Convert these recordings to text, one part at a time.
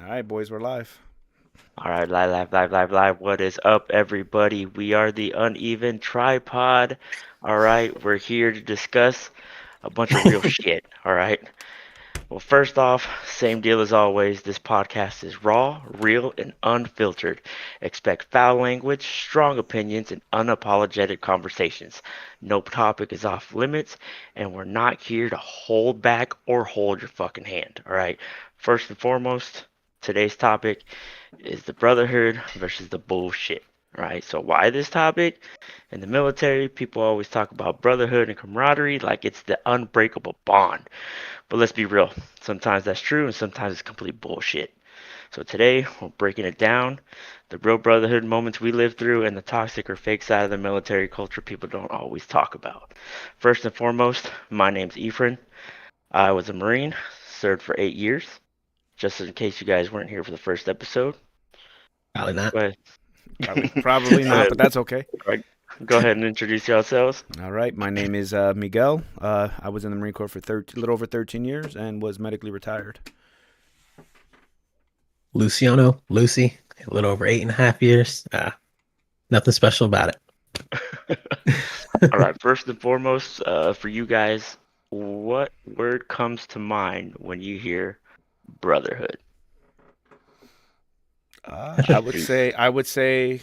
All right, boys, we're live. All right, live. What is up, everybody? We are the Uneven Tripod. All right, we're here to discuss a bunch of real shit. All right. Well, first off, same deal as always. This podcast is raw, real, and unfiltered. Expect foul language, strong opinions, and unapologetic conversations. No topic is off limits, and we're not here to hold back or hold your fucking hand. All right. First and foremost, today's topic is the brotherhood versus the bullshit. Right? So why this topic? In the military, people always talk about brotherhood and camaraderie like it's the unbreakable bond. But let's be real. Sometimes that's true and sometimes it's complete bullshit. So today we're breaking it down, the real brotherhood moments we live through and the toxic or fake side of the military culture people don't always talk about. First and foremost, my name's Ephraim. I was a Marine, served for 8 years. Just in case you guys weren't here for the first episode. Probably not. Go ahead. Probably Go not, ahead. but that's okay. Right. Go ahead and introduce yourselves. All right, my name is Miguel. I was in the Marine Corps for a little over 13 years and was medically retired. Luciano, Lucy, a little over 8.5 years. Nothing special about it. All right. First and foremost, for you guys, what word comes to mind when you hear brotherhood? I would say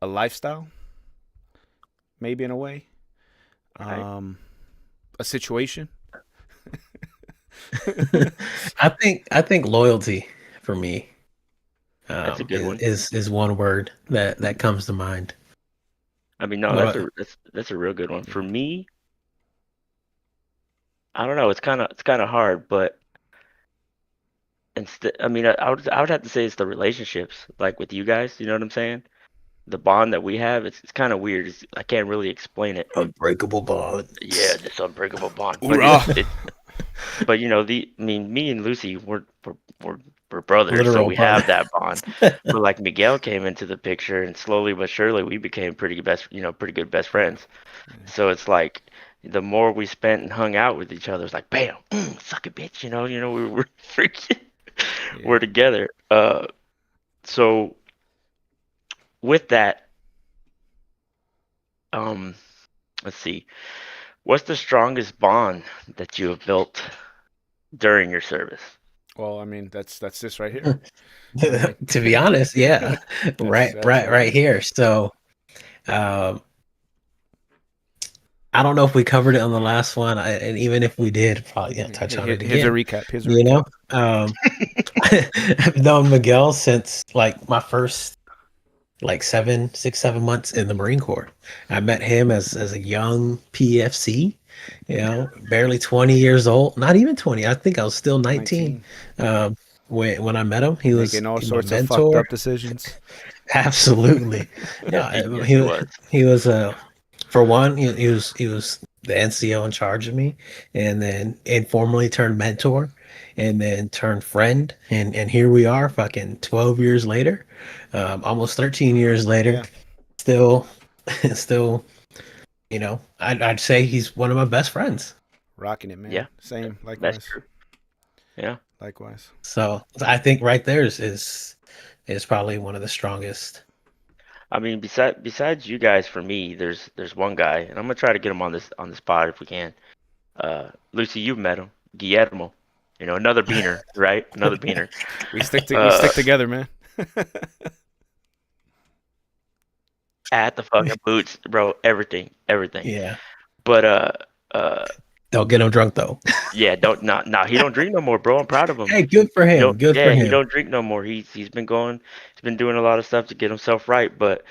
a lifestyle, maybe in a way. Right. A situation. I think loyalty for me That's a good one. is one word that comes to mind. I mean, no, What that's about- a real good one. For me, I don't know. It's kind of hard, but instead, I mean, I would have to say it's the relationships, like with you guys. You know what I'm saying? The bond that we have, it's kind of weird. I can't really explain it. Unbreakable bond. Yeah, this unbreakable bond. But Hoorah! but I mean, me and Lucy, we're brothers, so Literal we bond. have that bond. But like Miguel came into the picture, and slowly but surely, we became pretty good best friends. So it's like the more we spent and hung out with each other, it's like, bam, suck it, bitch. We're freaking, Yeah. we're together. So with that, um, let's see, what's the strongest bond that you have built during your service? Well, I mean, that's this right here. To be honest, yeah, right, That's right, right right here. here. So, um, I don't know if we covered it on the last one, and even if we did, probably touch on it Here's a again. recap. Here's a You recap. know, I've known Miguel since like my first like 7 6 7 months in the Marine Corps. I met him as a young PFC, barely 20 years old, not even 20. I think I was still 19. 19. Um, when I met him, he was Making all my sorts of fucked mentor. up decisions. Absolutely. Yeah, Yes, he was. he was for one, he was the NCO in charge of me, and then informally turned mentor, and then turned friend, and here we are, fucking 12 years later, almost 13 years later, Yeah, still, still, I'd say he's one of my best friends. rocking it, Yeah, man. Same, that's likewise. true. Yeah. Likewise. So I think right there is probably one of the strongest. I mean, besides you guys, for me, there's one guy, and I'm gonna try to get him on this pod if we can. Lucy, you've met him, Guillermo. Another beaner, right? Another beaner. We Uh, stick together, man. at the fucking boots, bro. Everything. Yeah, But uh, don't get him drunk though. yeah. Don't not nah. He don't drink no more, bro. I'm proud of him. Hey, good for He don't. him. Good for Yeah, he him. don't drink no more. He's been going. He's been doing a lot of stuff to get himself right. But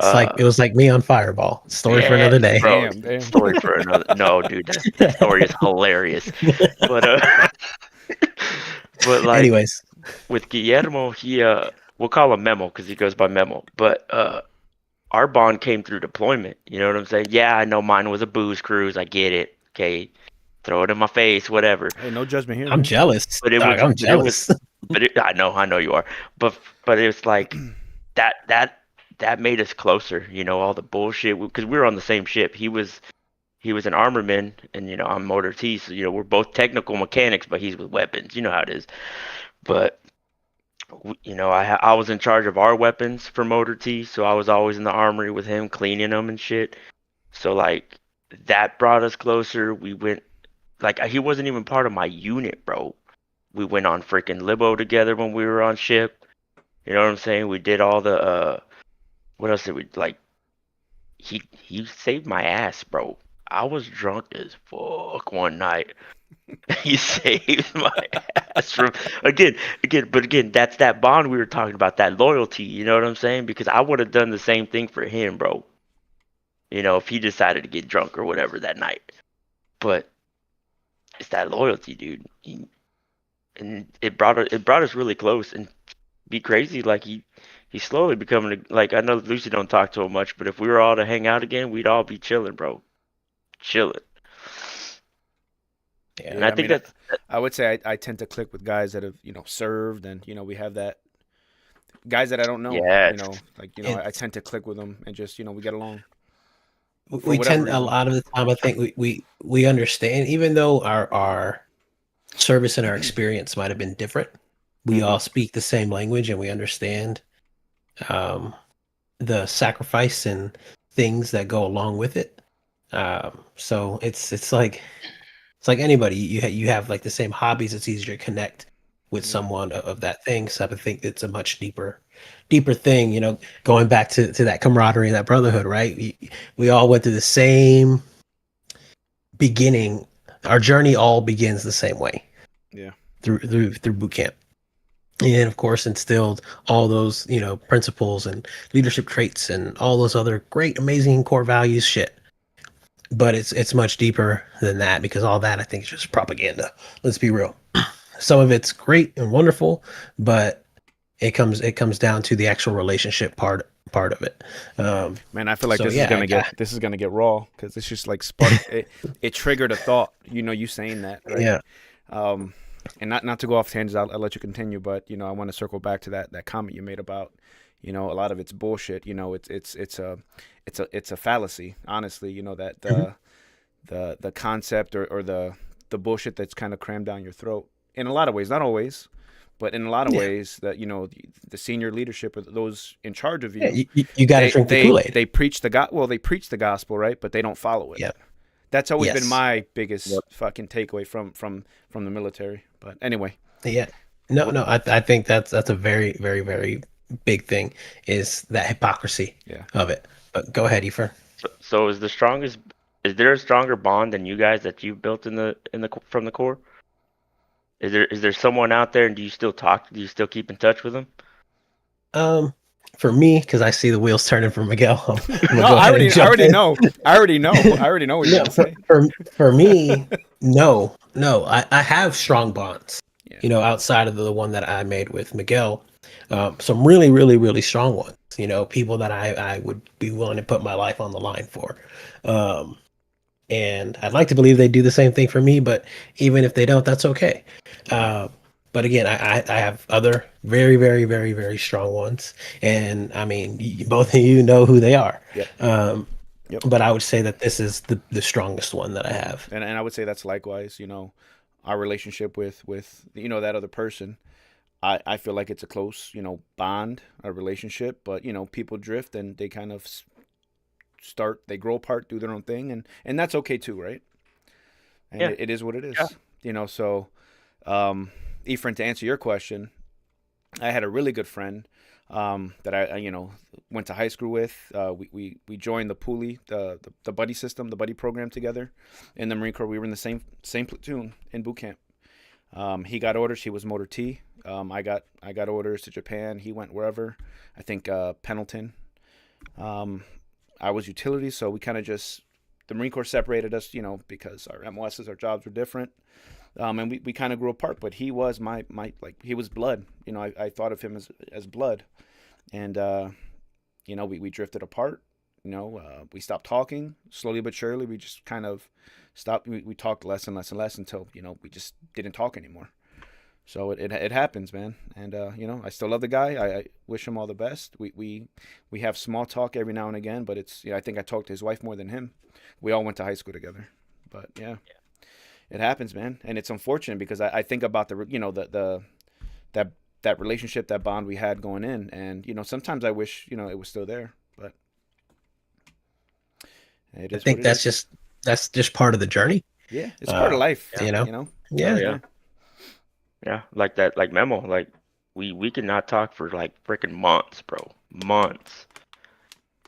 It was like me on Fireball. Story for yeah, another day. bro. Damn. Story for another. No, dude, that story is hilarious. But but like Anyways, with Guillermo, we'll call him Memo because he goes by Memo. But our bond came through deployment. You know what I'm saying? Yeah, I know mine was a booze cruise. I get it. Okay, throw it in my face, whatever. Hey, no judgment here, I'm man. jealous. But it Dog, was, I'm but it was, jealous. I know you are. But it was like that made us closer. All the bullshit because we were on the same ship. He was an armorman, and I'm motor T. So we're both technical mechanics, but he's with weapons. You know how it is. But you know, I was in charge of our weapons for Motor T, so I was always in the armory with him, cleaning them and shit. So like that brought us closer. We went like he wasn't even part of my unit, bro. We went on freaking Libo together when we were on ship. You know what I'm saying? We did all the what else did we like? He saved my ass, bro. I was drunk as fuck one night. He saved my ass from but again, that's that bond we were talking about, that loyalty. You know what I'm saying? Because I would have done the same thing for him, bro. You know, if he decided to get drunk or whatever that night. But it's that loyalty, dude. And it brought us really close. And be crazy, like he's slowly becoming like, I know Lucy don't talk to him much, but if we were all to hang out again, we'd all be chilling, bro. Chilling. Yeah. And I think that's I would say I tend to click with guys that have served, and we have that guys that I don't know. yes. I tend to click with them, and just we get along. For We whatever tend a reason. lot of the time. I think we understand, even though our service and our experience might have been different. We all speak the same language, and we understand the sacrifice and things that go along with it. So it's like anybody. You have like the same hobbies. It's easier to connect with someone of that thing. So I think it's a much deeper thing. You know, going back to that camaraderie and that brotherhood, right? We all went through the same beginning. Our journey all begins the same way. Yeah. Through boot camp. And of course instilled all those, principles and leadership traits and all those other great, amazing core values shit. But it's much deeper than that, because all that I think is just propaganda. Let's be real. Some of it's great and wonderful, but it comes down to the actual relationship part of it. Man, I feel like So, this yeah, is gonna get raw, because it's just like sparked. It triggered a thought. You saying that, right? Yeah. And not to go off tangents, I'll let you continue, but I want to circle back to that comment you made about a lot of it's bullshit. It's a fallacy, honestly. That the concept or the bullshit that's kind of crammed down your throat in a lot of ways, not always, but in a lot of ways, that the senior leadership or those in charge of you, you got to drink the Kool-Aid. They preach they preach the gospel, right? But they don't follow it. Yeah. That's always been Yes. my biggest fucking takeaway from the military. But anyway. Yeah. No, I think that's a very, very, very big thing, is that hypocrisy of it. But go ahead, Efer. So is there a stronger bond than you guys that you've built in the from the Corps? Is there someone out there, and do you still talk? Do you still keep in touch with them? For me, because I see the wheels turning for Miguel. I'm gonna No, go ahead and I jump already in. know. I already know what you're gonna say. For me, no. I have strong bonds. Yeah. Outside of the one that I made with Miguel, some really, really, really strong ones. People that I would be willing to put my life on the line for. And I'd like to believe they do the same thing for me, but even if they don't, that's okay. But again, I have other very, very, very, very strong ones, and I mean, both of you know who they are. Yep. Yep. But I would say that this is the strongest one that I have. And I would say that's likewise. Our relationship with that other person. I feel like it's a close bond, a relationship, but people drift, and they kind of they grow apart, do their own thing, and that's okay too, right? And Yeah. it is what it is. Yeah. So Ephraim, to answer your question, I had a really good friend that I went to high school with. We joined the Puli, the buddy system, the buddy program together in the Marine Corps. We were in the same platoon in boot camp. He got orders. He was Motor T. I got orders to Japan. He went wherever. I think Pendleton. I was utility, so we kind of the Marine Corps separated us, because our MOSs, our jobs were different. And we kind of grew apart, but he was my he was blood. I thought of him as blood. And, we drifted apart. We stopped talking slowly but surely. We just kind of stopped. We talked less and less and less until, we just didn't talk anymore. So it happens, man. And, I still love the guy. I wish him all the best. We have small talk every now and again, but it's, I think I talked to his wife more than him. We all went to high school together, but yeah. It happens, man, and it's unfortunate because I think about that that relationship, that bond we had going in. And sometimes I wish it was still there, but it I is what think it is. that's just part of the journey. Yeah, it's part of life. Yeah. You know, Oh yeah. yeah. Yeah, like that, like Memo, like we could not talk for like freaking months, bro. Months.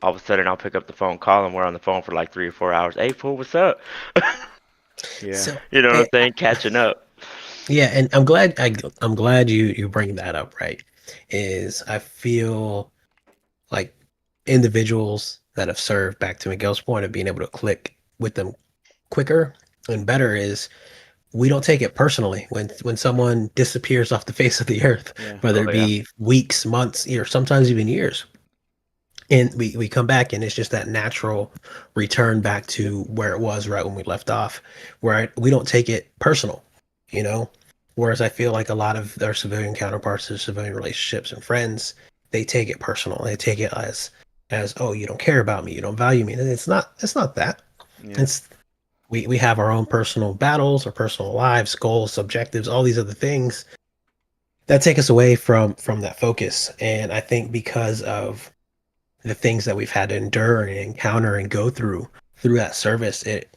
All of a sudden, I'll pick up the phone, call him. We're on the phone for like 3 or 4 hours. Hey, fool, what's up? Yeah. So You know what I'm saying? Catching up. yeah, and I'm glad you bring that up. Right, is I feel like individuals that have served, back to Miguel's point of being able to click with them quicker and better, is we don't take it personally when someone disappears off the face of the earth, Yeah. whether Oh it yeah. be weeks, months, or sometimes even years. And we come back and it's just that natural return back to where it was right when we left off, where we don't take it personal, you know. Whereas I feel like a lot of their civilian counterparts, their civilian relationships and friends, they take it personal. They take it as oh, you don't care about me, you don't value me. And it's not that. Yeah. It's we have our own personal battles, our personal lives, goals, objectives, all these other things that take us away from that focus. And I think because of the things that we've had to endure and encounter and go through that service, it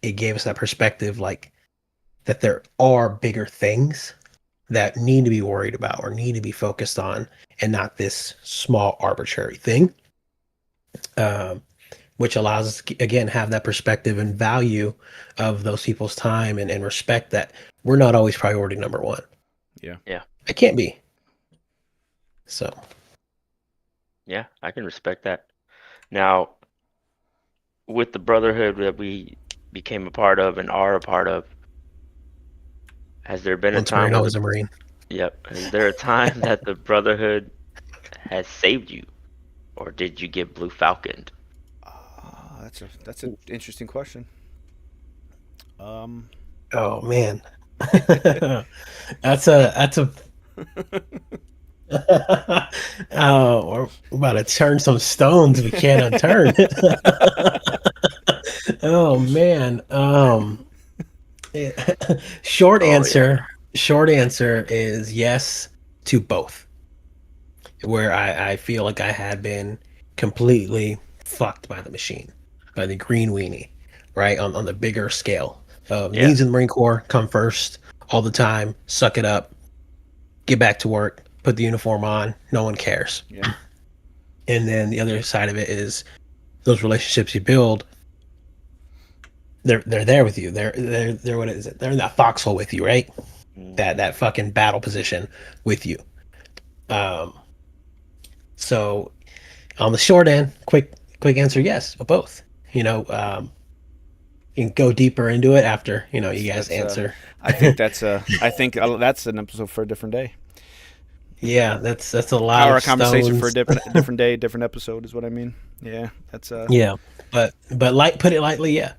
gave us that perspective, like that there are bigger things that need to be worried about or need to be focused on, and not this small arbitrary thing. um, which allows us to again have that perspective and value of those people's time, and respect that we're not always priority number one. Yeah. Yeah. It can't be. So Yeah, I can respect that. Now, with the Brotherhood that we became a part of and are a part of, has there been a once time Marine, where the always a Marine. Yep, is there a time that the Brotherhood has saved you, or did you get Blue Falconed? That's an interesting question. Um, Oh man. That's a oh, we're about to turn some stones we can't unturn. Oh man. Short Oh yeah. answer. Short answer is yes to both. Where I feel like I had been completely fucked by the machine, by the green weenie, right? On the bigger scale. Yeah. Needs in the Marine Corps come first all the time. Suck it up. Get back to work. Put the uniform on. No one cares. yeah. And then the other side of it is those relationships you build. They're there with you. They're what is it? They're in that foxhole with you, right? That Mhm. that fucking battle position with you. Um, so on the short end, quick answer, yes, both. You know, you can go deeper into it after you guys That's answer. I think that's an episode for a different day. Yeah, that's a lot Power of of conversation for a stones. different day, different episode is what I mean. Yeah, that's Yeah, but like put it lightly, yeah.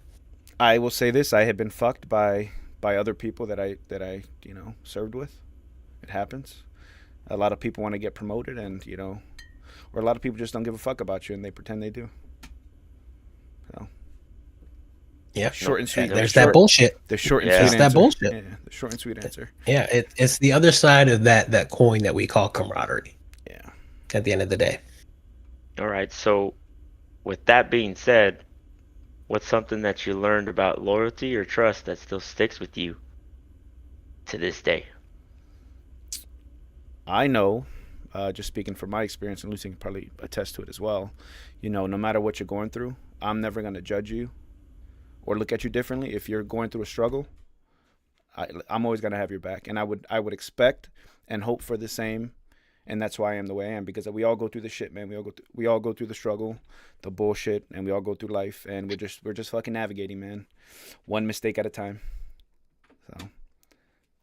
I will say this: I have been fucked by other people that I served with. It happens. A lot of people want to get promoted, and or a lot of people just don't give a fuck about you, and they pretend they do. So Yeah, No, short and sweet. no, there's that short. bullshit. The short and Yeah. sweet It's that answer. bullshit. Yeah, the short and sweet answer. Yeah, it's the other side of that coin that we call camaraderie. Yeah. At the end of the day, All right. So, with that being said, what's something that you learned about loyalty or trust that still sticks with you to this day? I know, just speaking from my experience, and Lucy can probably attest to it as well. No matter what you're going through, I'm never going to judge you or look at you differently. If you're going through a struggle, I'm always going to have your back, and I would expect and hope for the same. And that's why I am the way I am, because we all go through the shit, man. We all go through the struggle, the bullshit, and we all go through life, and we're just fucking navigating, man. One mistake at a time. So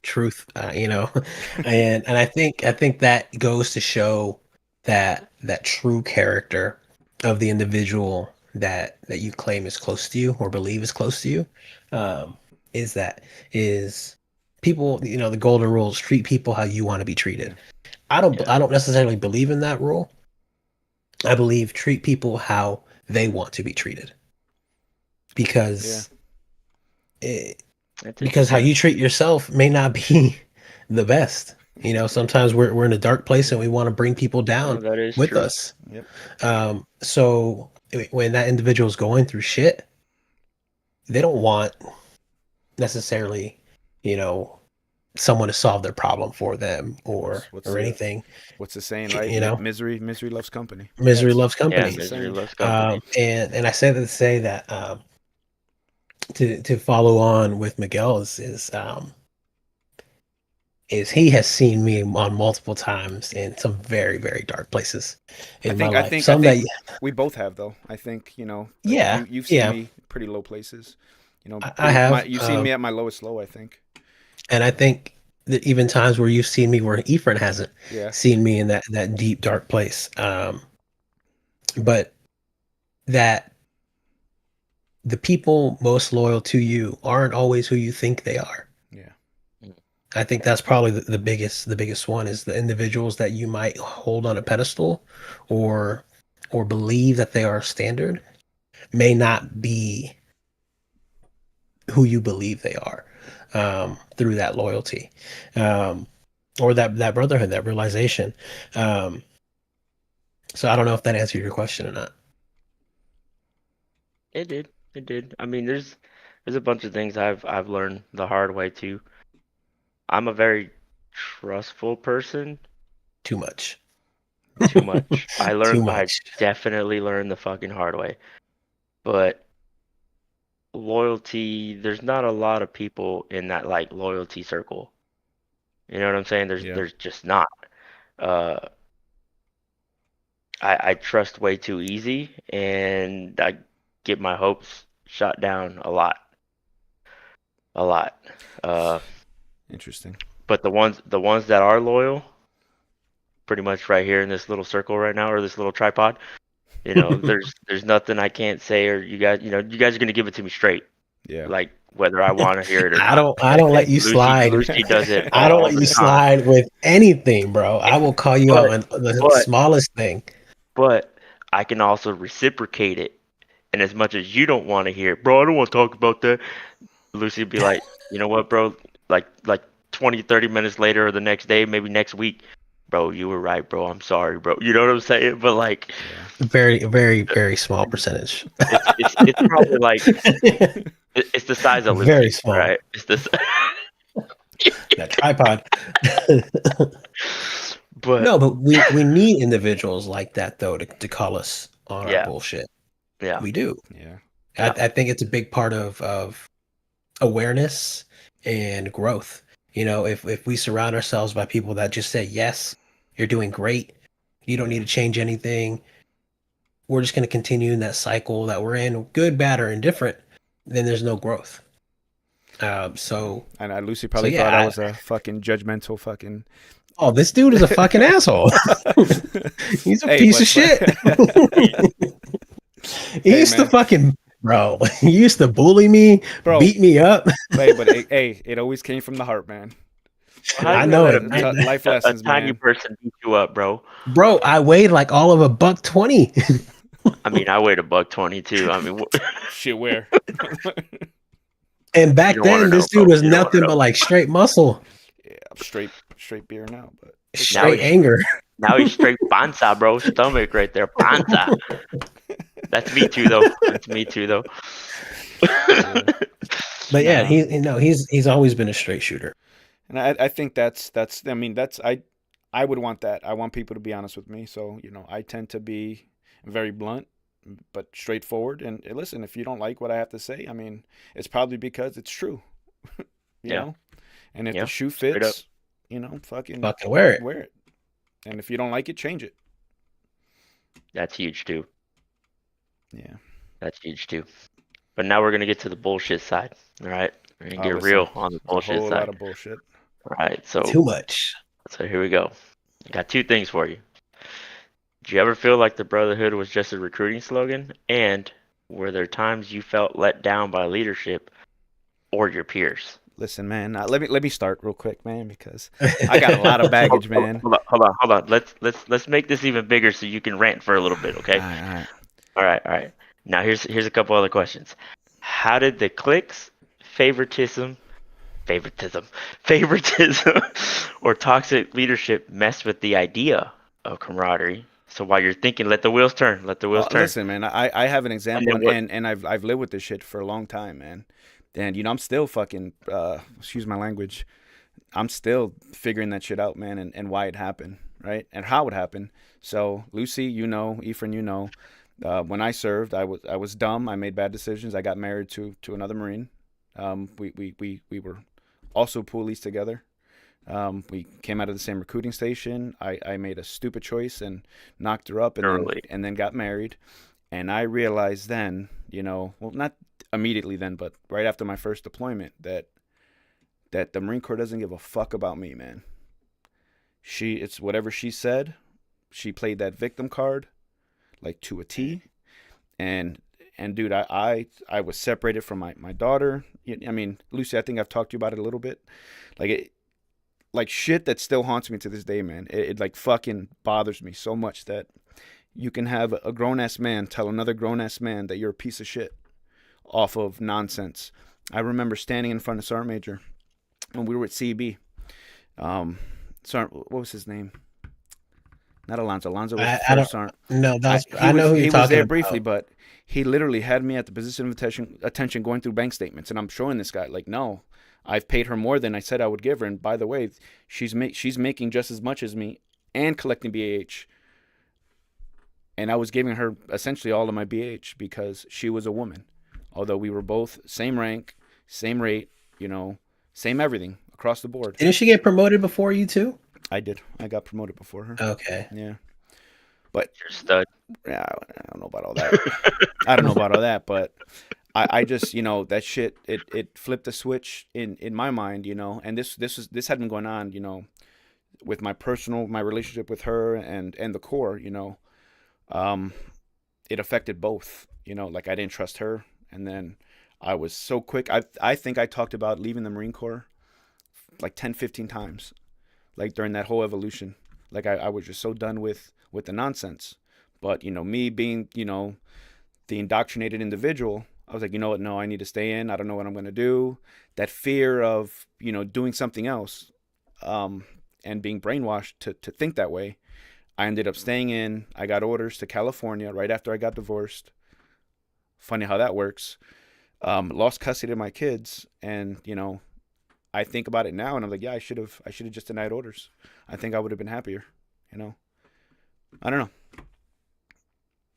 truth, and I think that goes to show that true character of the individual that you claim is close to you or believe is close to you. um is that is people, the golden rule is treat people how you want to be treated. yeah, I don't Yeah. I don't necessarily believe in that rule. I believe treat people how they want to be treated, yeah, because it, That's because how interesting. you treat yourself may not be the best. Sometimes we're in a dark place and we want to bring people down That is with true. us. Yep. So when that individual is going through shit, they don't want necessarily, someone to solve their problem for them or anything. What's the saying, right? Misery loves company. Misery loves Yeah, company. misery loves company. And I say that to say that to follow on with Miguel is he has seen me on multiple times in some very, very dark places in my life. I Some think that, we both have though. I think yeah, you've seen yeah, me pretty low places. I have. You've seen me at my lowest low. I think. And I think that even times where you've seen me where Ephraim hasn't Yeah. seen me in that deep, dark place. But that the people most loyal to you aren't always who you think they are. Yeah. I think that's probably the biggest one is the individuals that you might hold on a pedestal or believe that they are standard may not be who you believe they are through that loyalty or that brotherhood, that realization. So I don't know if that answered your question or not. It did. It did. I mean, there's a bunch of things I've learned the hard way too. I'm a very trustful person. Too much. Too much. Too I much. definitely learned the fucking hard way. But loyalty, there's not a lot of people in that like loyalty circle. You know what I'm saying? Yeah. There's just not. Uh, I trust way too easy, and I get my hopes shot down a lot, a lot. Uh, Interesting. but the ones that are loyal, pretty much right here in this little circle right now, or this little tripod, there's nothing I can't say, or you guys are gonna give it to me straight, Yeah. like whether I want to hear it or I not. don't let you slide. Lucy does it I don't all let the you time. slide with anything, bro. I will call you out But on the but smallest thing. but I can also reciprocate it. And as much as you don't want to hear, bro, I don't want to talk about that. Lucy would be like, you know what, bro? Like 20, 30 minutes later or the next day, maybe next week, bro, you were right, bro. I'm sorry, bro. You know what I'm saying? But like, Very, very, very small percentage. it's probably like it's the size of Very Lucy, small. right? It's this. That tripod. But No, but we need individuals like that though to call us on our yeah, bullshit. yeah, We do. Yeah. yeah, I think it's a big part of awareness and growth. If we surround ourselves by people that just say, yes, you're doing great, you don't need to change anything, we're just going to continue in that cycle that we're in, good, bad, or indifferent, then there's no growth. So And Lucy so probably thought I yeah. was a fucking judgmental fucking. Oh, this dude is a fucking asshole. He's a Hey, piece of shit. He Hey, used to man. fucking bro. He used to bully me, Bro. beat me up. But hey, it always came from the heart, man. how I you gonna know let it. Life a lessons, tiny man. person beat you up, bro? Bro, I weighed like all of $120. I mean, I weighed $120 too. I mean, Shit, where? And you back don't want to then, know, this dude bro. was You don't want to nothing but know. like straight muscle, Yeah, I'm straight beer now, but Now straight he's anger. now he's straight panza, bro. Stomach right there, panza. That's me too, though. That's me too, though. yeah. But yeah, Nah. he's always been a straight shooter. And I think that's I mean I would want that. I want people to be honest with me. So, I tend to be very blunt but straightforward. And listen, if you don't like what I have to say, I mean, it's probably because it's true. you Yeah. know? And if Yeah. the shoe Straight up. fits, fucking Wear it. wear it. And if you don't like it, change it. That's huge too. Yeah. That's huge too. But now we're gonna get to the bullshit side. All right. We're gonna get Listen, real on the a bullshit whole side. lot of bullshit. All right. So Too much. here we go. I got two things for you. Did you ever feel like the Brotherhood was just a recruiting slogan? And were there times you felt let down by leadership or your peers? Listen, man. Let me start real quick, man, because I got a lot of baggage, man. Hold on. Let's make this even bigger so you can rant for a little bit, okay? All right. All right. Now here's a couple other questions. How did the cliques, favoritism, favoritism, or toxic leadership mess with the idea of camaraderie. So while you're thinking, let the wheels turn, let the wheels turn. Listen, man, I have an And example, then what? and I've lived with this shit for a long time, man. And I'm still fucking excuse my language. I'm still figuring that shit out, man, and why it happened, right, and how it happened. So Lucy, Ephraim, when I served, I was dumb. I made bad decisions. I got married to another Marine. We were also poolies together. We came out of the same recruiting station. I made a stupid choice and knocked her up, and then Early. and then got married. And I realized then, well, not immediately then, but right after my first deployment, that the Marine Corps doesn't give a fuck about me, man. It's whatever she said. She played that victim card like to a T. And dude, I was separated from my daughter. I mean, Lucy, I think I've talked to you about it a little bit. Like it, like shit that still haunts me to this day, man. It like fucking bothers me so much that you can have a grown ass man tell another grown ass man that you're a piece of shit off of nonsense. I remember standing in front of Sergeant Major when we were at CB. Sergeant, what was his name? Not Alonzo. Alonzo was the I first don't sergeant. no, I, that's he I know was who you're he was talking there briefly, about. but he literally had me at the position of attention going through bank statements, and I'm showing this guy like, no, I've paid her more than I said I would give her, and by the way, she's making just as much as me and collecting BAH, and I was giving her essentially all of my BAH because she was a woman, although we were both same rank, same rate, same everything across the board. Didn't she get promoted before you too? I did. I got promoted before her. Okay. Yeah, but You're a stud. yeah, I don't know about all that. I don't know about all that, but I just that shit it flipped a switch in my mind, and this had been going on, with my relationship with her and the Corps, um, it affected both, like I didn't trust her, and then I was so quick. I think I talked about leaving the Marine Corps like 10, 15 times, like during that whole evolution. Like I was just so done with the nonsense. But me being the indoctrinated individual, I was like, you know what? No, I need to stay in. I don't know what I'm going to do. That fear of, doing something else, and being brainwashed to think that way. I ended up staying in. I got orders to California right after I got divorced. Funny how that works. Lost custody of my kids, and I think about it now, and I'm like, yeah, I should have just denied orders. I think I would have been happier. I don't know.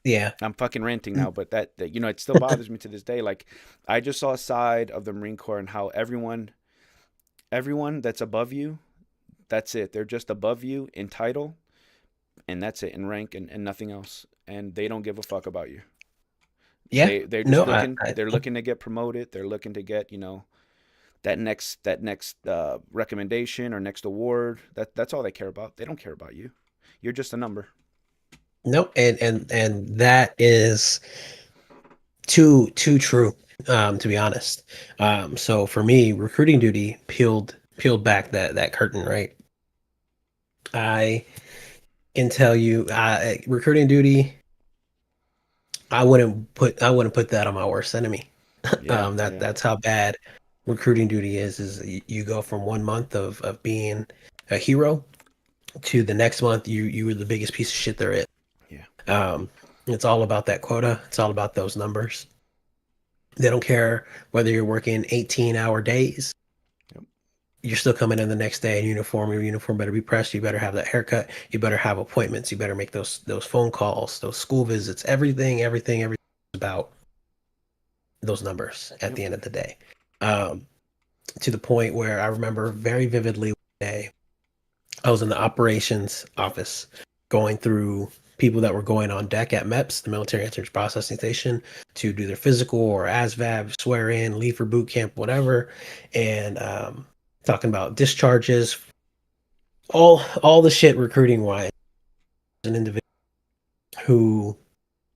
Yeah. I'm fucking ranting now, but that it still bothers me to this day. Like, I just saw a side of the Marine Corps and how everyone that's above you, that's it. They're just above you in title, and that's it, in rank, and nothing else. And they don't give a fuck about you. Yeah. They're No, just they're looking to get promoted. They're looking to get that next recommendation or next award. That's all they care about. They don't care about you. You're just a number. no, and that is too true, to be honest. So for me, recruiting duty peeled back that curtain, right? I can tell you, recruiting duty, I wouldn't put that on my worst enemy. Yeah, yeah. That's how bad recruiting duty is. You go from 1 month of being a hero to the next month you were the biggest piece of shit there is. Yeah. It's all about that quota. It's all about those numbers. They don't care whether you're working 18-hour days. Yep. You're still coming in the next day in uniform. Your uniform better be pressed. You better have that haircut. You better have appointments. You better make those phone calls, those school visits. Everything is about those numbers at Yep. the end of the day. To the point where I remember very vividly one day, I was in the operations office going through people that were going on deck at MEPS, the Military Entrance Processing Station, to do their physical or ASVAB, swear in, leave for boot camp, whatever, and talking about discharges, all the shit recruiting wise. An individual who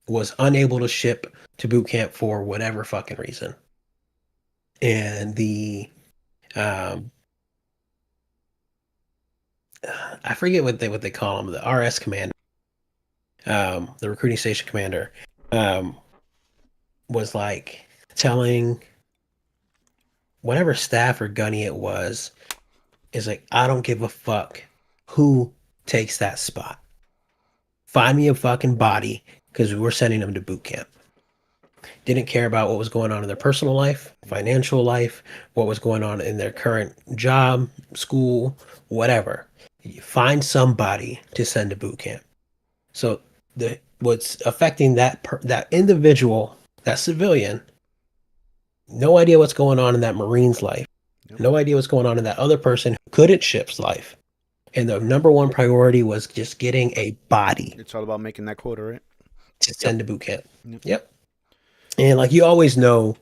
was unable to ship to boot camp for whatever fucking reason, and the um, I forget what they call him, the RS commander, the recruiting station commander, um, was like telling whatever staff or gunny it was, is like, I don't give a fuck who takes that spot. Find me a fucking body because we're sending them to boot camp. Didn't care about what was going on in their personal life, financial life, what was going on in their current job, school, whatever. You find somebody to send to boot camp. So the what's affecting that individual, that civilian, no idea what's going on in that Marine's life. Yep. No idea what's going on in that other person who couldn't ship's life. And the number one priority was just getting a body It's all about making that quota, right? to send to boot camp. Yep. Yep. And like you always know,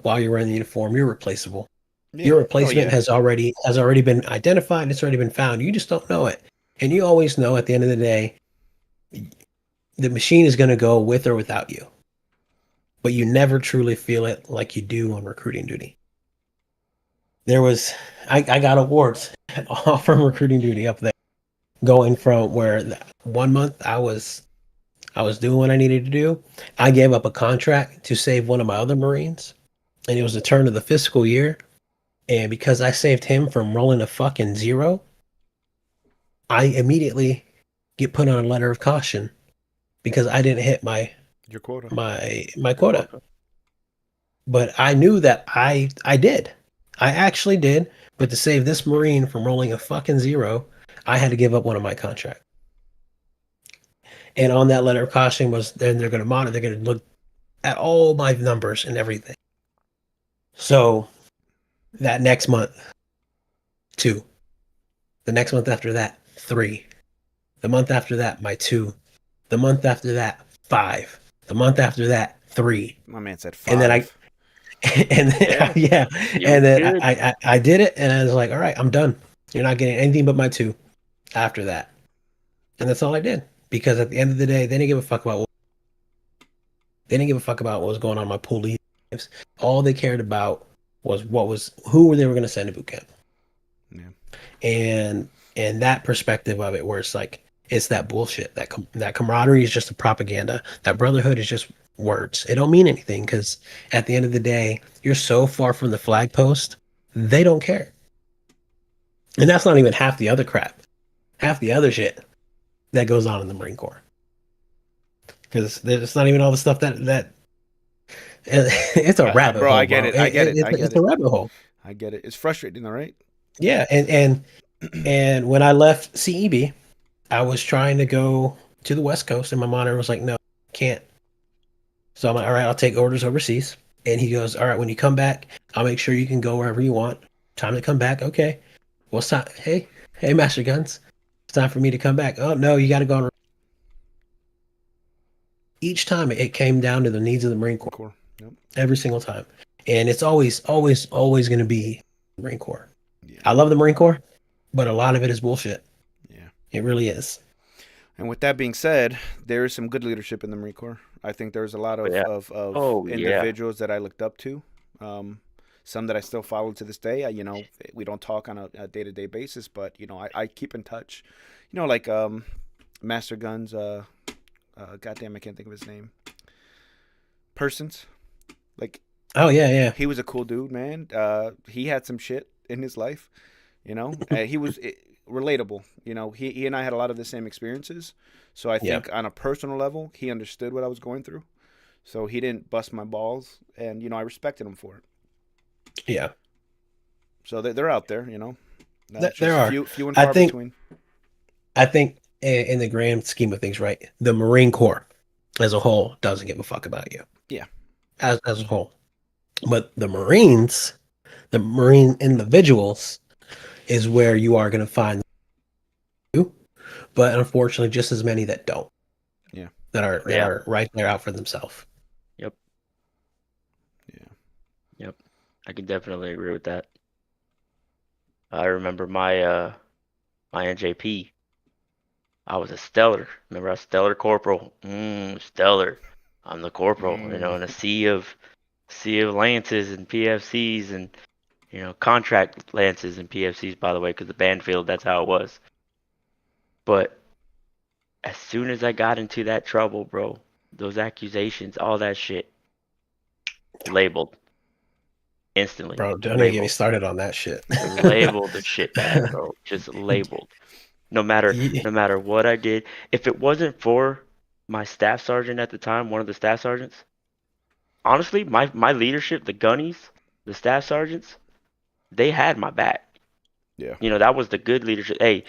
while you're wearing the uniform, you're replaceable. Yeah. Your Oh replacement yeah. has already been identified. It's already been found. You just don't know it. And you always know at the end of the day, the machine is going to go with or without you. But you never truly feel it like you do on recruiting duty. I got awards all from recruiting duty up there, going from where 1 month I was doing what I needed to do. I gave up a contract to save one of my other Marines, and it was the turn of the fiscal year. And because I saved him from rolling a fucking zero, I immediately get put on a letter of caution because I didn't hit Your quota. my quota. But I knew that I did. I actually did. But to save this Marine from rolling a fucking zero, I had to give up one of my contracts. And on that letter of caution was then they're going to monitor, they're going to look at all my numbers and everything. So that next month, 2. The next month after that, 3. The month after that, my 2. The month after that, 5. The month after that, 3. My man said 5. And then yeah. And then I did it, and I was like, all right, I'm done. You're not getting anything but my 2 after that. And that's all I did. Because at the end of the day, they didn't give a fuck about what was going on in my pool lives. All they cared about was who they were going to send to boot camp. Yeah. And that perspective of it, where it's like, it's that bullshit. That camaraderie is just a propaganda. That brotherhood is just words. It don't mean anything because at the end of the day, you're so far from the flag post, they don't care. And that's not even half the other crap, half the other shit that goes on in the Marine Corps. Because it's not even all the stuff that it's a rabbit bro, hole. I get bro. it. I get it. It's a rabbit hole. I get it. It's frustrating, all right? Yeah, and when I left CEB, I was trying to go to the West Coast, and my monitor was like, "No, can't." So I'm like, "All right, I'll take orders overseas." And he goes, "All right, when you come back, I'll make sure you can go wherever you want. Time to come back, okay? Well, it's time. Hey, Master Guns, it's time for me to come back. Oh no, you got to go on." Each time it came down to the needs of the Marine Corps. Cool. Yep. Every single time, and it's always going to be Marine Corps. Yeah. I love the Marine Corps, but a lot of it is bullshit. Yeah. It really is. And with that being said, there is some good leadership in the Marine Corps. I think there's a lot of individuals that I looked up to. Some that I still follow to this day. We don't talk on a day-to-day basis, but I keep in touch. Like Master Guns. Goddamn, I can't think of his name. Persons. Like. Oh yeah. He was a cool dude, man. He had some shit in his life. He was relatable. He and I had a lot of the same experiences. So I think on a personal level, he understood what I was going through. So he didn't bust my balls, and I respected him for it. Yeah. So they're out there, There are few and far between. I think in the grand scheme of things, right, the Marine Corps as a whole doesn't give a fuck about you. Yeah. As a whole, but the Marines, the Marine individuals, is where you are going to find you. But unfortunately, just as many that don't. Yeah. That are right there out for themselves. Yep. Yeah. Yep. I can definitely agree with that. I remember my NJP. I was a stellar. Remember, I was stellar corporal. Stellar. I'm the corporal. In a sea of lances and PFCs and contract lances and PFCs. By the way, because the Banfield, that's how it was. But as soon as I got into that trouble, bro, those accusations, all that shit, labeled. instantly. Bro, don't even get me Labeled. started on that shit. Labeled the shit bad, bro. Just labeled. No matter what I did, if it wasn't for my staff sergeant at the time, one of the staff sergeants, honestly, my leadership, the gunnies, the staff sergeants, they had my back. Yeah. That was the good leadership. Hey,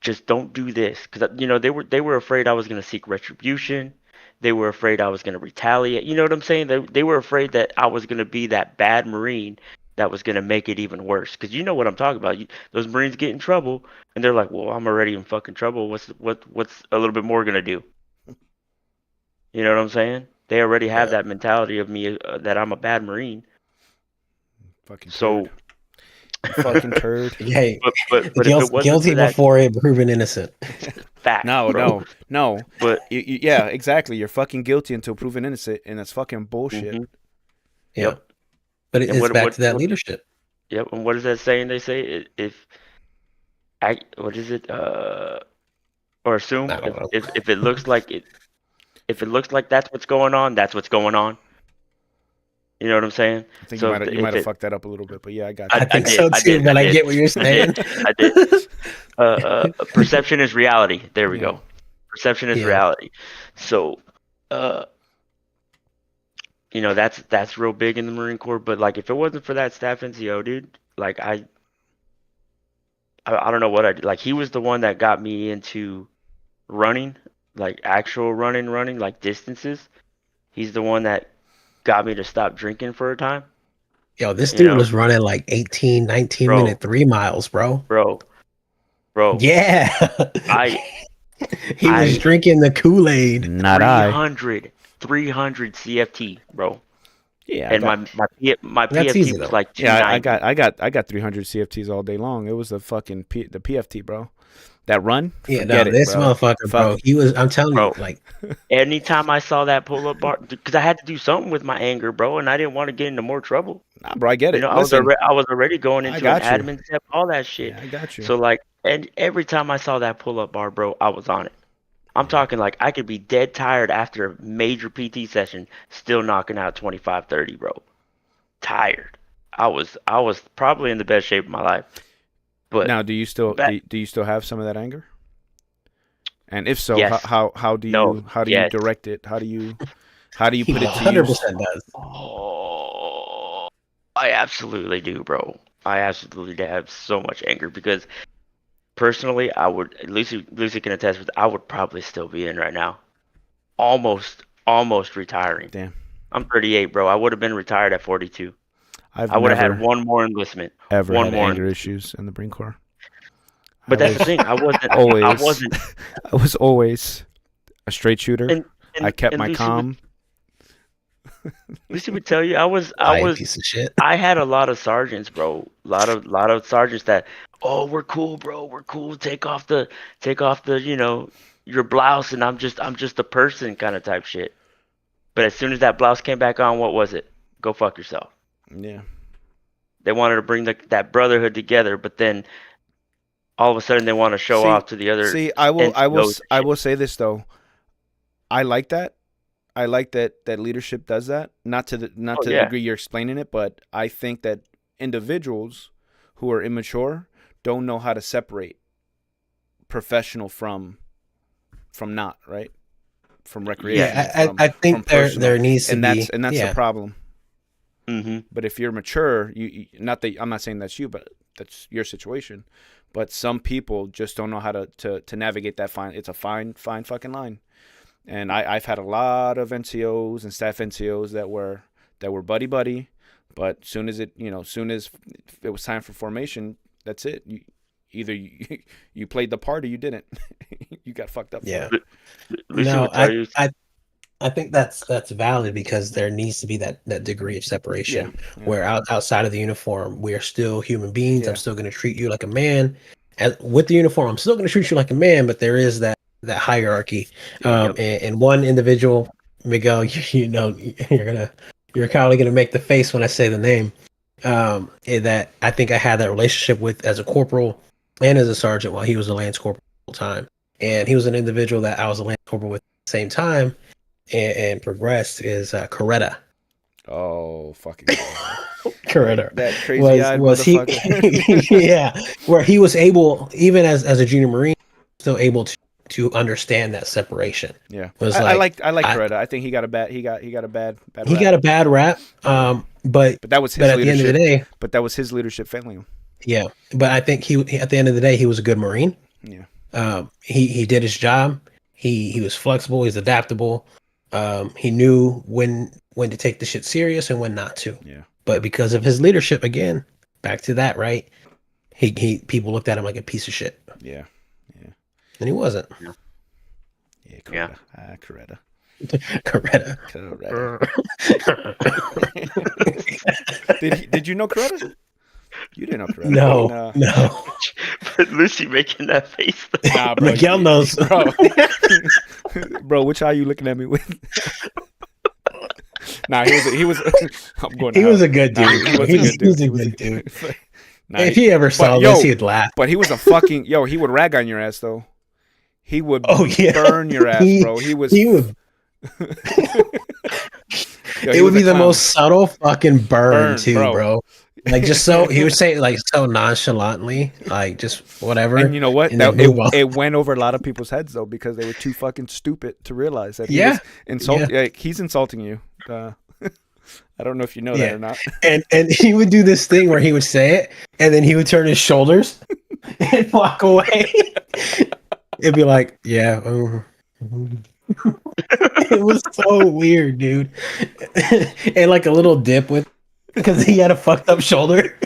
just don't do this, because they were afraid I was gonna seek retribution. They were afraid I was gonna retaliate. You know what I'm saying? They were afraid that I was gonna be that bad Marine that was gonna make it even worse. Because you know what I'm talking about. Those Marines get in trouble, and they're like, "Well, I'm already in fucking trouble. What's a little bit more gonna do?" You know what I'm saying? They already have Yeah. that mentality of me that I'm a bad Marine. Fucking So, turd. You fucking turd. Hey, but if it wasn't guilty for that before proven innocent. fact, No, bro. no. But Yeah, exactly. You're fucking guilty until proven innocent, and that's fucking bullshit. mhm, Yeah. yep. But And it's back to that leadership. yep. And what is that saying? They say if what is it? Or assume I don't know. if it looks like it if it looks like that's what's going on, that's what's going on. You know what I'm saying? I think So you might have fucked that up a little bit, but yeah, I got you. I think so I too, did, but I I did, get what you're saying. I did. Perception is reality. There we Yeah. go. Perception is Yeah. reality. So, that's real big in the Marine Corps. But like, if it wasn't for that staff NCO, dude, like I don't know what I did. Like, he was the one that got me into running, like actual running, like distances. He's the one that got me to stop drinking for a time. Yo, this You dude know, was running like 18, 19 bro, minute 3 miles, bro. bro. Yeah. I He was I drinking the Kool-Aid. Not I. 300 CFT, bro. Yeah, And my That's PFT easy was though. like yeah, 290. I got 300 CFTs all day long. It was the fucking the PFT, bro. That run, Yeah, forget no, it, this bro. motherfucker, Fuck. bro. He was. I'm telling you, Bro, like, anytime I saw that pull-up bar, because I had to do something with my anger, bro, and I didn't want to get into more trouble. Nah, bro, I get it. I was Listen, already going I into an got you. admin step, all that shit. Yeah, I got you. So like, and every time I saw that pull-up bar, bro, I was on it. I'm talking like I could be dead tired after a major PT session, still knocking out 25, 30, bro. Tired. I was probably in the best shape of my life. But Now, do you still that, do you still have some of that anger? And if so, yes, how do no, you yes. direct it? How do you he put it to use? 100% does. Oh, I absolutely do, bro. I absolutely have so much anger because personally, I would Lucy can attest with. I would probably still be in right now, almost retiring. Damn, I'm 38, bro. I would have been retired at 42. I've I would have had never one more enlistment. ever One had more anger enlistment. issues in the Marine Corps. I But that's the was thing. I always wasn't. I was always a straight shooter. And I kept and my calm. Lucy would tell you I was Piece of shit. I had a lot of sergeants, bro. A lot of sergeants that, oh, we're cool, bro. We're cool. Take off the your blouse, and I'm just a person kind of type shit. But as soon as that blouse came back on, what was it? Go fuck yourself. Yeah. They wanted to bring that brotherhood together, but then all of a sudden they want to show off to the other I will NCOs and I shit. will say this though. I like that. I like that leadership does that. Not to the Yeah. degree you're explaining it, but I think that individuals who are immature don't know how to separate professional from not, right? From recreation. Yeah, I think there needs to be, and that's the problem. Mm-hmm. But if you're mature, you not that I'm not saying that's you, but that's your situation. But some people just don't know how to navigate that fine. It's a fine fucking line. And I've had a lot of NCOs and staff NCOs that were buddy, but soon as it was time for formation, that's it. You played the part or you didn't. You got fucked up. Yeah. For it. No, I think that's valid because there needs to be that degree of separation where outside of the uniform, we are still human beings. I'm still going to treat you like a man. With the uniform, I'm still going to treat you like a man, but there is that hierarchy. And one individual, Miguel, you're probably gonna make the face when I say the name. That I think I had that relationship with as a corporal and as a sergeant while he was a lance corporal the whole time. And he was an individual that I was a lance corporal with at the same time and progressed is Coretta. Oh fucking! Coretta That crazy-eyed was he? motherfucker. Yeah, where he was able, even as a junior marine, still able to understand that separation. Yeah, It was I like like I like I, Coretta. I think he got a bad he rap. got a bad rap, Yeah. but But that was but his at the end of the leadership. day, But that was his leadership failing him. yeah. But I think at the end of the day, he was a good marine. Yeah. He did his job. He was flexible. He's adaptable. He knew when to take the shit serious and when not to. Yeah. But because of his leadership, again, back to that, right? He people looked at him like a piece of shit, Yeah. Yeah. and he wasn't. Yeah. Yeah. Coretta. Coretta. Coretta. Coretta. Did you know Coretta? You didn't know Coretta. No, no. But Lucy making that face. Nah, bro. Miguel knows. Bro. Bro, which eye are you looking at me with? Nah, he was I'm going to He hell. was a good dude. Nah, he was a good dude. He was a He was good dude. Nah, If he ever saw but, this, yo, he'd laugh. But he was a fucking he would rag on your ass though. He would Oh yeah, burn your ass, bro. He was. He would. Yo, It would be the most subtle fucking burn too, bro. Like just so he would say it like so nonchalantly, like just whatever. And you know what? And then move on. It went over a lot of people's heads though because they were too fucking stupid to realize that he was like, he's insulting you. I don't know if you know that or not. And he would do this thing where he would say it, and then he would turn his shoulders and walk away. It'd be like, yeah. It was so weird, dude. And like a little dip with because he had a fucked up shoulder.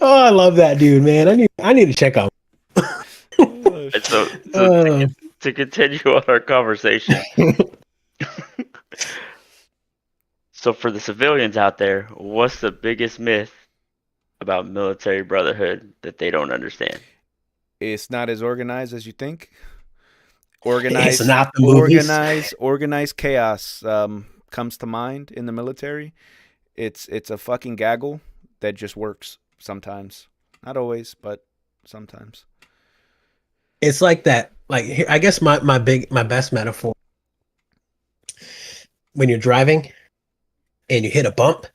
Oh, I love that dude, man. I need to check on him. So to continue on our conversation. So for the civilians out there, what's the biggest myth about military brotherhood that they don't understand? It's not as organized as you think. Organized, it's not the movies. organized chaos comes to mind in the military. It's a fucking gaggle that just works sometimes, not always, but sometimes. It's like that. Like I guess my best metaphor when you're driving and you hit a bump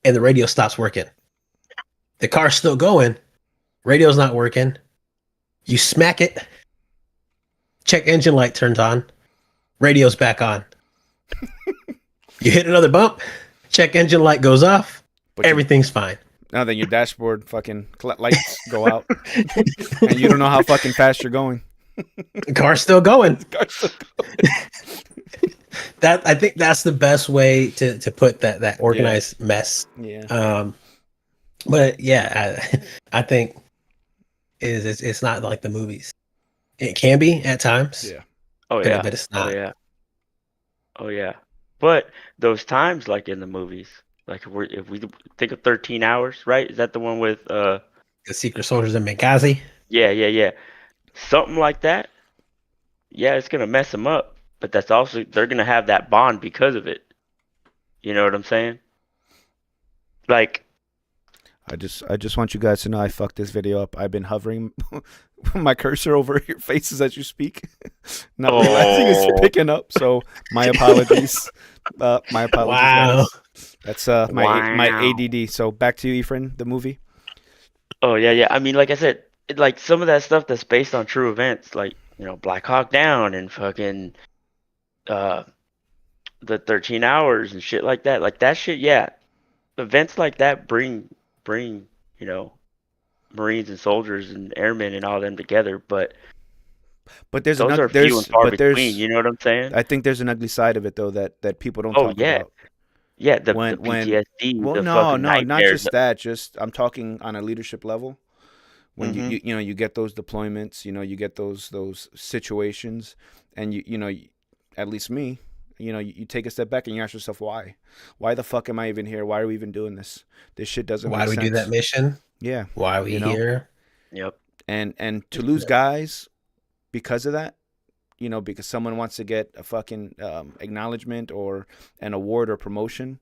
and the radio stops working. The car's still going, radio's not working. You smack it. Check engine light turns on. Radio's back on. You hit another bump. Check engine light goes off. But everything's fine. Now then your dashboard fucking lights go out. And you don't know how fucking fast you're going. The car's still going. That I think that's the best way to put that organized mess. Yeah. But yeah, I think it's not like the movies. It can be at times. Yeah. Oh yeah. But it's not. Oh yeah. But those times, like in the movies, like if we think of 13 Hours, right? Is that the one with the Secret Soldiers in Benghazi? Yeah. Something like that. Yeah, it's gonna mess them up. But that's also they're gonna have that bond because of it. You know what I'm saying? Like, I just want you guys to know I fucked this video up. I've been hovering my cursor over your faces as you speak, not realizing it's picking up. So my apologies. My apologies. Wow. Guys. That's my ADD. So back to you, Efren, the movie. Oh yeah. I mean, like I said, like some of that stuff that's based on true events, like Black Hawk Down and fucking the 13 Hours and shit like that. Like that shit, yeah. Events like that bring Marines and soldiers and airmen and all them together, but there's those are few and far between. You know what I'm saying? I think there's an ugly side of it though that people don't talk about. Yeah, the PTSD. Well, no, not just that. Just I'm talking on a leadership level. When you get those deployments, you get those situations, and you at least me, you take a step back and you ask yourself why the fuck am I even here? Why are we even doing this? This shit doesn't. Why make do we sense. do that mission? Yeah. Why are we here? Yep. And to lose guys because of that, because someone wants to get a fucking acknowledgement or an award or promotion.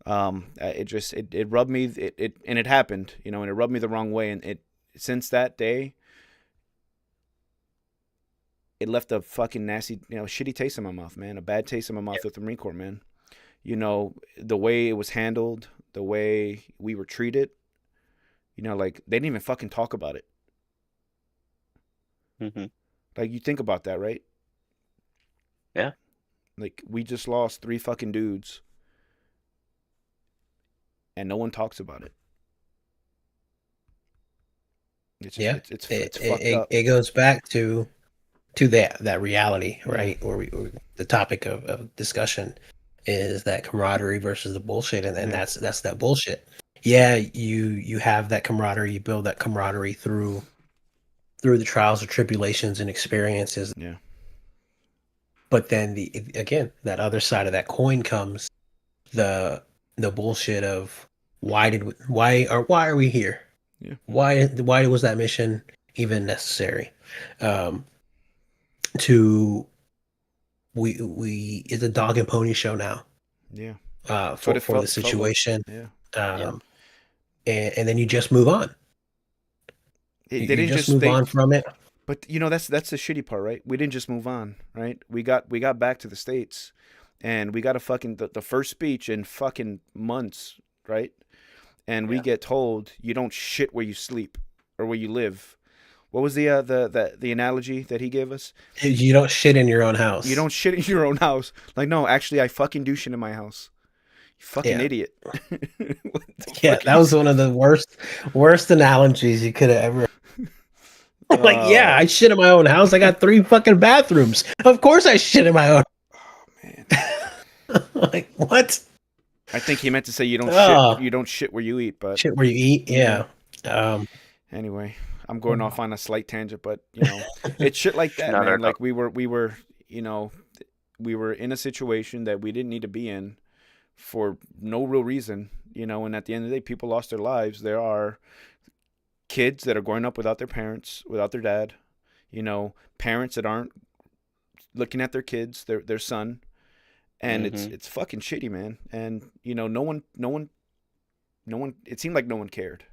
It rubbed me. And it happened. And it rubbed me the wrong way. And since that day, it left a fucking nasty, shitty taste in my mouth, man. A bad taste in my mouth with the Marine Corps, man. the way it was handled, the way we were treated, like they didn't even fucking talk about it. Mm-hmm. Like you think about that, right? Yeah. Like we just lost 3 fucking dudes and no one talks about it. It's just Yeah, it's fucked up. it goes back to that reality, Yeah. right? The topic of discussion is that camaraderie versus the bullshit, and Yeah. that's that bullshit. Yeah, you have that camaraderie, you build that camaraderie through the trials or tribulations and experiences. Yeah. But then again, that other side of that coin comes the bullshit of why are we here? Yeah. Why was that mission even necessary? Um, to we it's a dog and pony show now. Yeah. That's what it For the felt like. situation, Yeah. Yeah. um, and then you just move on. They You didn't just just move they on from it. But that's the shitty part, right? We didn't just move on, right? We got back to the States and we got a fucking the first speech in fucking months, right? And we Yeah. get told you don't shit where you sleep or where you live. What was the analogy that he gave us? You don't shit in your own You house. don't shit in your own house. Like, no, actually I fucking do shit in my house. You fucking Yeah, idiot. What the yeah. fuck are That you was one of the worst analogies you could have ever. Like, yeah, Oh, I shit in my own house. I got 3 fucking bathrooms. Of course, I shit in my own. man. Like, what? I think he meant to say Oh, you don't shit where you eat, but shit where you eat. yeah. Yeah. Um, Anyway, I'm going off on a slight tangent, but it's shit like that, No, no, man. no. Like you know, we were in a situation that we didn't need to be in for no real reason, and at the end of the day, people lost their lives. There are kids that are growing up without their parents, without their dad, parents that aren't looking at their kids, their son, and it's Mm-hmm. it's fucking shitty, man. And no one it seemed like no one cared.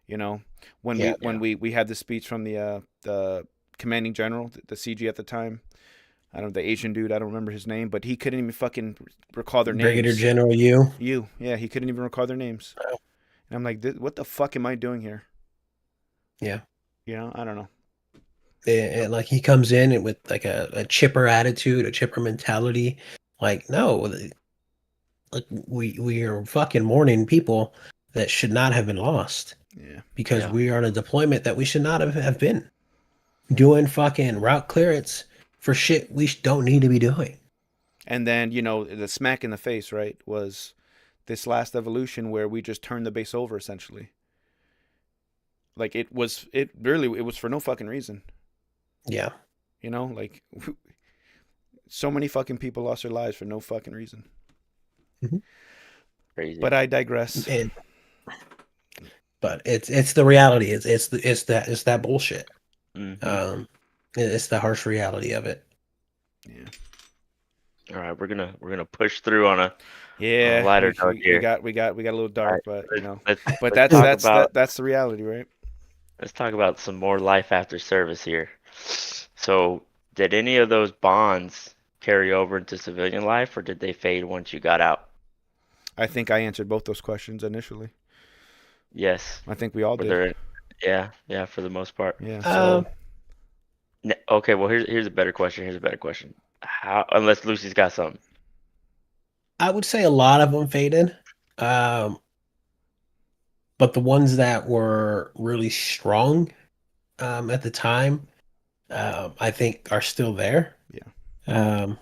You know, when we yeah. when we had the speech from the commanding general, the CG at the time. I don't know, the Asian dude. I don't remember his name, but he couldn't even fucking recall their Brigadier names. General, you. Yeah, he couldn't even recall their names. And I'm like, what the fuck am I doing here? Yeah. I don't know. And like he comes in with like a chipper attitude, a chipper mentality. Like, no, like we are fucking mourning people that should not have been lost Yeah, because Yeah. we are on a deployment that we should not have been doing fucking route clearance for shit we don't need to be doing. and then the smack in the face, right, was this last evolution where we just turned the base over essentially. Like it was for no fucking reason. Yeah. Like so many fucking people lost their lives for no fucking reason. Mhm. Crazy. But I digress. And but it's the reality. It's that bullshit. Mm-hmm. It's the harsh reality of it. Yeah. All right, we're gonna push through on a Yeah, lighter note we here. got we got we got a little All right, dark, but let's but let's that's talk that's about that's the reality, right? let's talk about some more life after service here. So, did any of those bonds carry over into civilian life, or did they fade once you got out? I think I answered both those questions initially. Yes. I think we all Were did. there? Yeah, for the most part. Yeah. Um, So Okay, well here's a better question. Here's a better question. How, unless Lucy's got something. I would say a lot of them faded. Um, but the ones that were really strong at the time, I think are still there. Yeah. Um,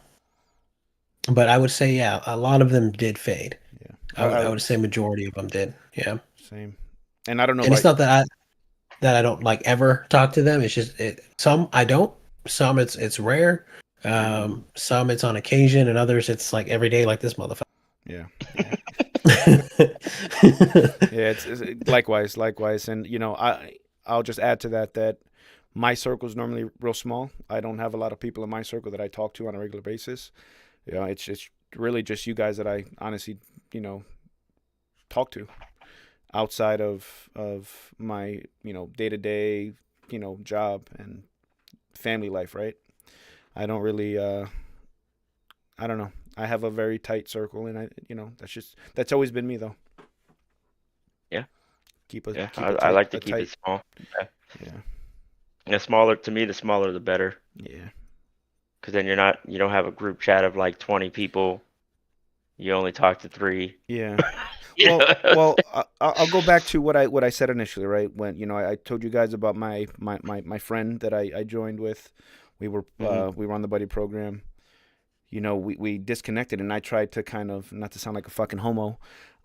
but I would say, yeah, a lot of them did fade. yeah, I would say majority of them did. Yeah. same. And I don't know And it's about not that I don't like ever talk to them. It's just some I don't. Some it's rare. Some it's on occasion, and others it's like every day, like this motherfucker. yeah. Yeah. Yeah, it's likewise, and I'll just add to that my circle is normally real small. I don't have a lot of people in my circle that I talk to on a regular basis. It's really just you guys that I honestly talk to outside of my day to day job and family life. Right? I don't really I don't know. I have a very tight circle, and that's always been me though. Yeah. Keep a Yeah. keep a I tight like to a keep it tight. small. Yeah. Yeah. The smaller to me, the smaller the better. Yeah. Because then you don't have a group chat of like 20 people. You only talk to three. Yeah. You know Well, what I'm well, saying? I'll go back to what I said initially, right? When I told you guys about my friend that I joined with, Hmm. we were on the buddy program. We disconnected, and I tried to kind of, not to sound like a fucking homo,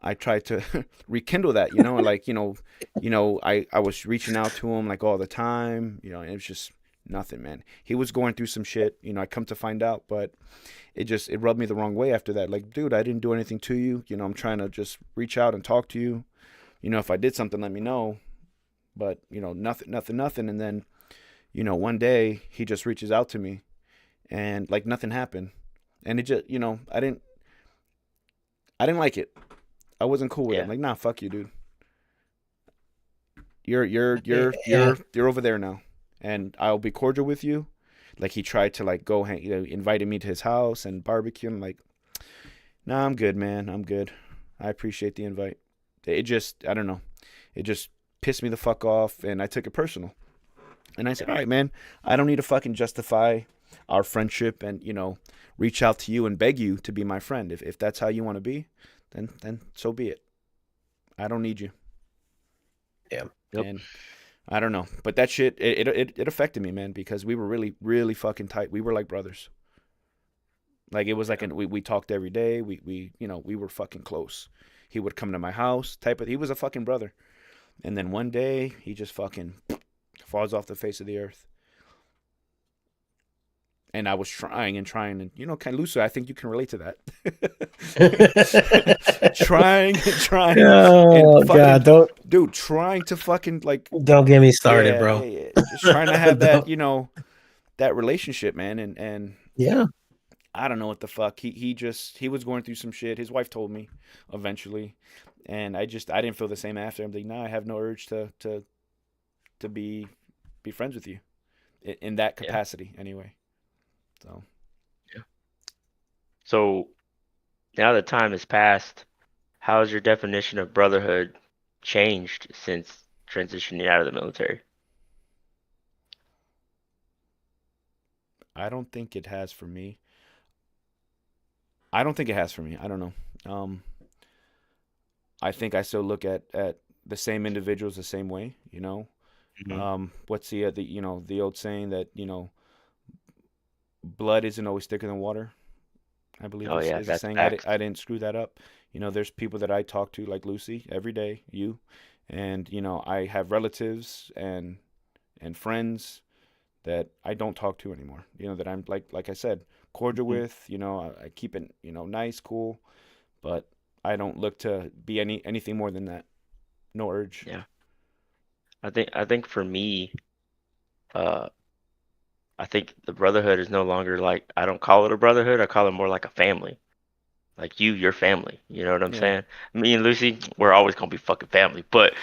I tried to rekindle that, and like, I was reaching out to him like all the time, and it was just nothing, man. He was going through some shit, I come to find out, but it rubbed me the wrong way after that. Like, dude, I didn't do anything to you. I'm trying to just reach out and talk to you. If I did something, let me know. But, nothing. And then, one day he just reaches out to me and like nothing happened. And it just, I didn't like it. I wasn't cool with it. Yeah. I'm like, nah, fuck you, dude. You're you're you're Yeah. you're you're over there now, and I'll be cordial with you. Like, he tried to like go hang, invited me to his house and barbecue. I'm like, nah, I'm good, man. I'm good. I appreciate the invite. It just, I don't know. It just pissed me the fuck off, and I took it personal. And I said, all right, man, I don't need to fucking justify our friendship and, reach out to you and beg you to be my friend. If that's how you want to be, then so be it. I don't need you. Yeah. Yep. And I don't know. But that shit, it affected me, man, because we were really, really fucking tight. We were like brothers. Like, it was like, we talked every day. We were fucking close. He would come to my house, he was a fucking brother. And then one day, he just fucking falls off the face of the earth. And I was trying and kind of, Lucy, I think you can relate to that. Trying and trying and Oh God, fucking, dude, trying to fucking like, don't get me started, yeah, bro. yeah, yeah, just trying to have that, Don't- that relationship, man. And yeah. I don't know what the fuck. He was going through some shit. His wife told me eventually, and I didn't feel the same after. I'm like, nah, I have no urge to be friends with you in that Yeah. capacity anyway. So Yeah. So now that time has passed, how has your definition of brotherhood changed since transitioning out of the military? I don't think it has for me. I don't think it has for me. I don't know. I think I still look at the same individuals the same way. Hmm. What's the old saying that blood isn't always thicker than water. I believe Oh is yeah, is a that's saying. facts. I didn't screw that up. There's people that I talk to like Lucy every day, you, and I have relatives and friends that I don't talk to anymore. That I'm like I said, cordial Hmm. with. I keep it nice, cool, but I don't look to be anything more than that. No urge. Yeah. I think for me, uh, I think the brotherhood is no longer like I don't call it a brotherhood. I call it more like a family. Like your family. You know what I'm Yeah, saying? Me and Lucy, we're always gonna be fucking family. But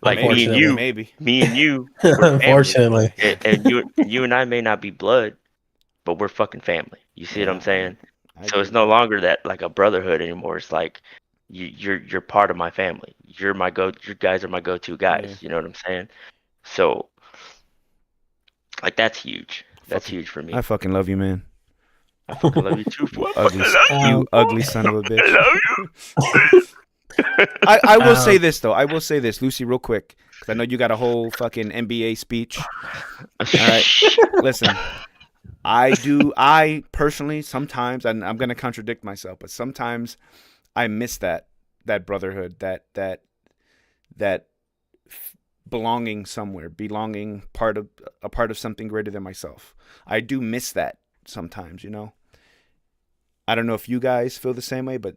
like maybe, Unfortunately. maybe. me and you, we're family. Unfortunately. And you and I may not be blood, but we're fucking family. You see what I'm Yeah, saying? I So agree it's with no that. longer that like a brotherhood anymore. It's like you're part of my family. You guys are my go-to Yeah, guys. You know what I'm saying? So like that's huge. That's fucking, huge for I me. fucking love you, man. I fucking love you too, You fool. I ugly, fucking love you, you Um, fool. ugly son of a I bitch. love you. I will say um, this though. I will say this, Lucy, real quick, because I know you got a whole fucking NBA speech. All right, listen. I personally sometimes, and I'm gonna contradict myself, but sometimes I miss that brotherhood, that belonging somewhere, belonging a part of something greater than myself. I do miss that sometimes. I don't know if you guys feel the same way, but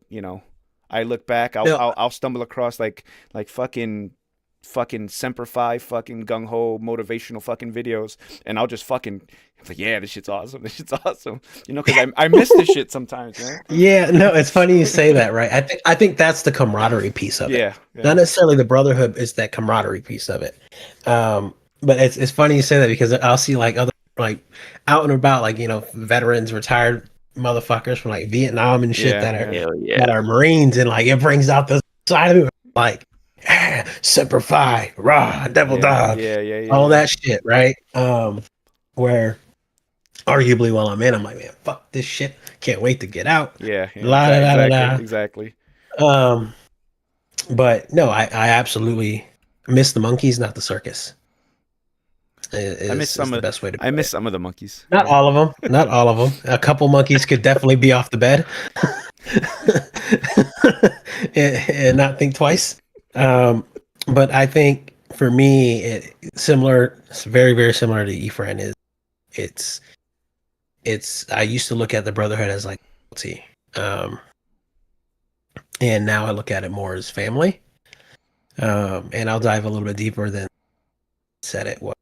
I look back, no, I'll stumble across like fucking Semper Fi fucking gung ho motivational fucking videos, and I'll just fucking, I'm like, yeah, this shit's awesome, this shit's awesome, because I miss this shit sometimes, man. yeah, no, it's funny you say that, right? I think that's the camaraderie piece of it. Yeah, yeah, Not necessarily the brotherhood, is that camaraderie piece of it. But it's funny you say that because I'll see like other like out and about, like veterans, retired motherfuckers from like Vietnam and shit Yeah, yeah. Hell yeah. that are Marines, and like it brings out the side of me, like Semper Fi, rah, Devil Dog, all Yeah. that shit, right? Where arguably while I'm in, I'm like, man, fuck this shit, can't wait to get out. Yeah, yeah, La da da exactly, da exactly. da. But no, I absolutely miss the monkeys, not the circus. I miss Is some the of best way to I put miss it. some of the monkeys. Not all of them. Not all of them. A couple monkeys could definitely be off the bed and not think twice. But I think for me, it's very, very similar to Efren. It's I used to look at the Brotherhood as like loyalty, and now I look at it more as family. And I'll dive a little bit deeper than said it was.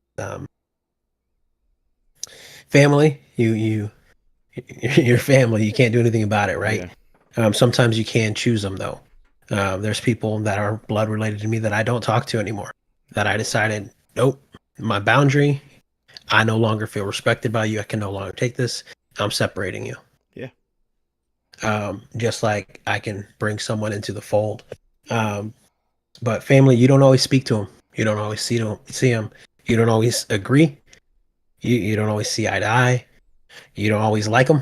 Family, your family. You can't do anything about it, right? Yeah. Sometimes you can choose them though. There's people that are blood related to me that I don't talk to anymore. That I decided, nope, my boundary. I no longer feel respected by you. I can no longer take this. I'm separating you. Yeah. Just like I can bring someone into the fold. But family, you don't always speak to them. You don't always see them. You don't always agree. You don't always see eye to eye. You don't always like them.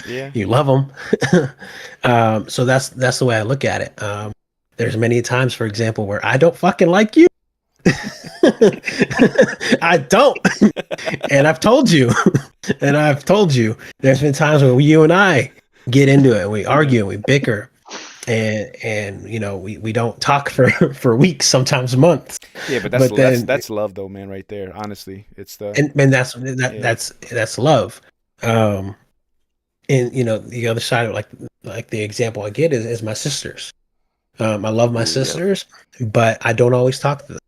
Yeah. You love them. So that's the way I look at it. There's many times, for example, where I don't fucking like you. I don't. And I've told you. There's been times where you and I get into it. We argue and we bicker. And you know, we don't talk for weeks, sometimes months. Yeah, but that's love though, man, right there. Honestly. It's the and that's love. And you know, the other side of like the example I get is my sisters. I love my sisters, but I don't always talk to them.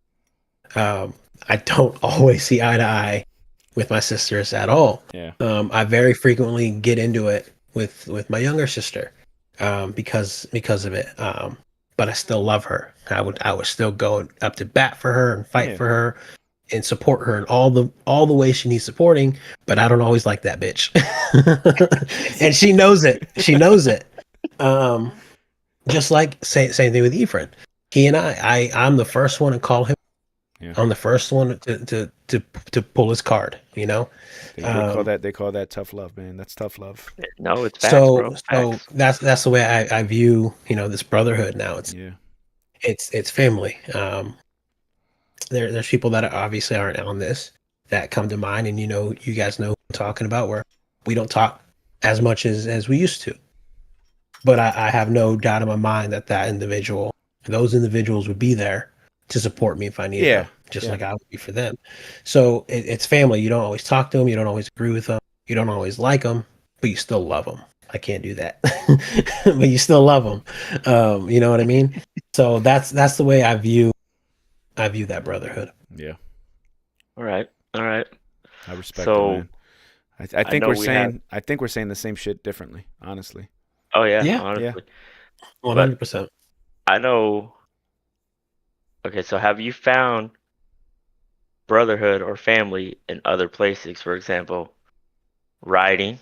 I don't always see eye to eye with my sisters at all. Yeah. I very frequently get into it with my younger sister because of it. But I still love her. I would still go up to bat for her and fight for her and support her in all the ways she needs supporting. But I don't always like that bitch, and she knows it. She knows it. Just like same thing with Efren. He and I'm the first one to call him. Yeah. I'm the first one to pull his card. You know, They call that tough love, man. That's tough love. No, it's facts, bro. So that's the way I view, you know, this brotherhood now. It's family. There's people that obviously aren't on this that come to mind, and you know, you guys know what I'm talking about, where we don't talk as much as we used to. But I have no doubt in my mind that those individuals would be there to support me if I needed them, just like I would be for them. So it's family. You don't always talk to them. You don't always agree with them. You don't always like them, but you still love them. I can't do that, but you still love them. You know what I mean? So that's the way I view that brotherhood. Yeah. All right. I respect it, man. I think we're saying the same shit differently, honestly. Oh yeah, Yeah. honestly. 100%. I know. Okay, so have you found brotherhood or family in other places? For example, writing,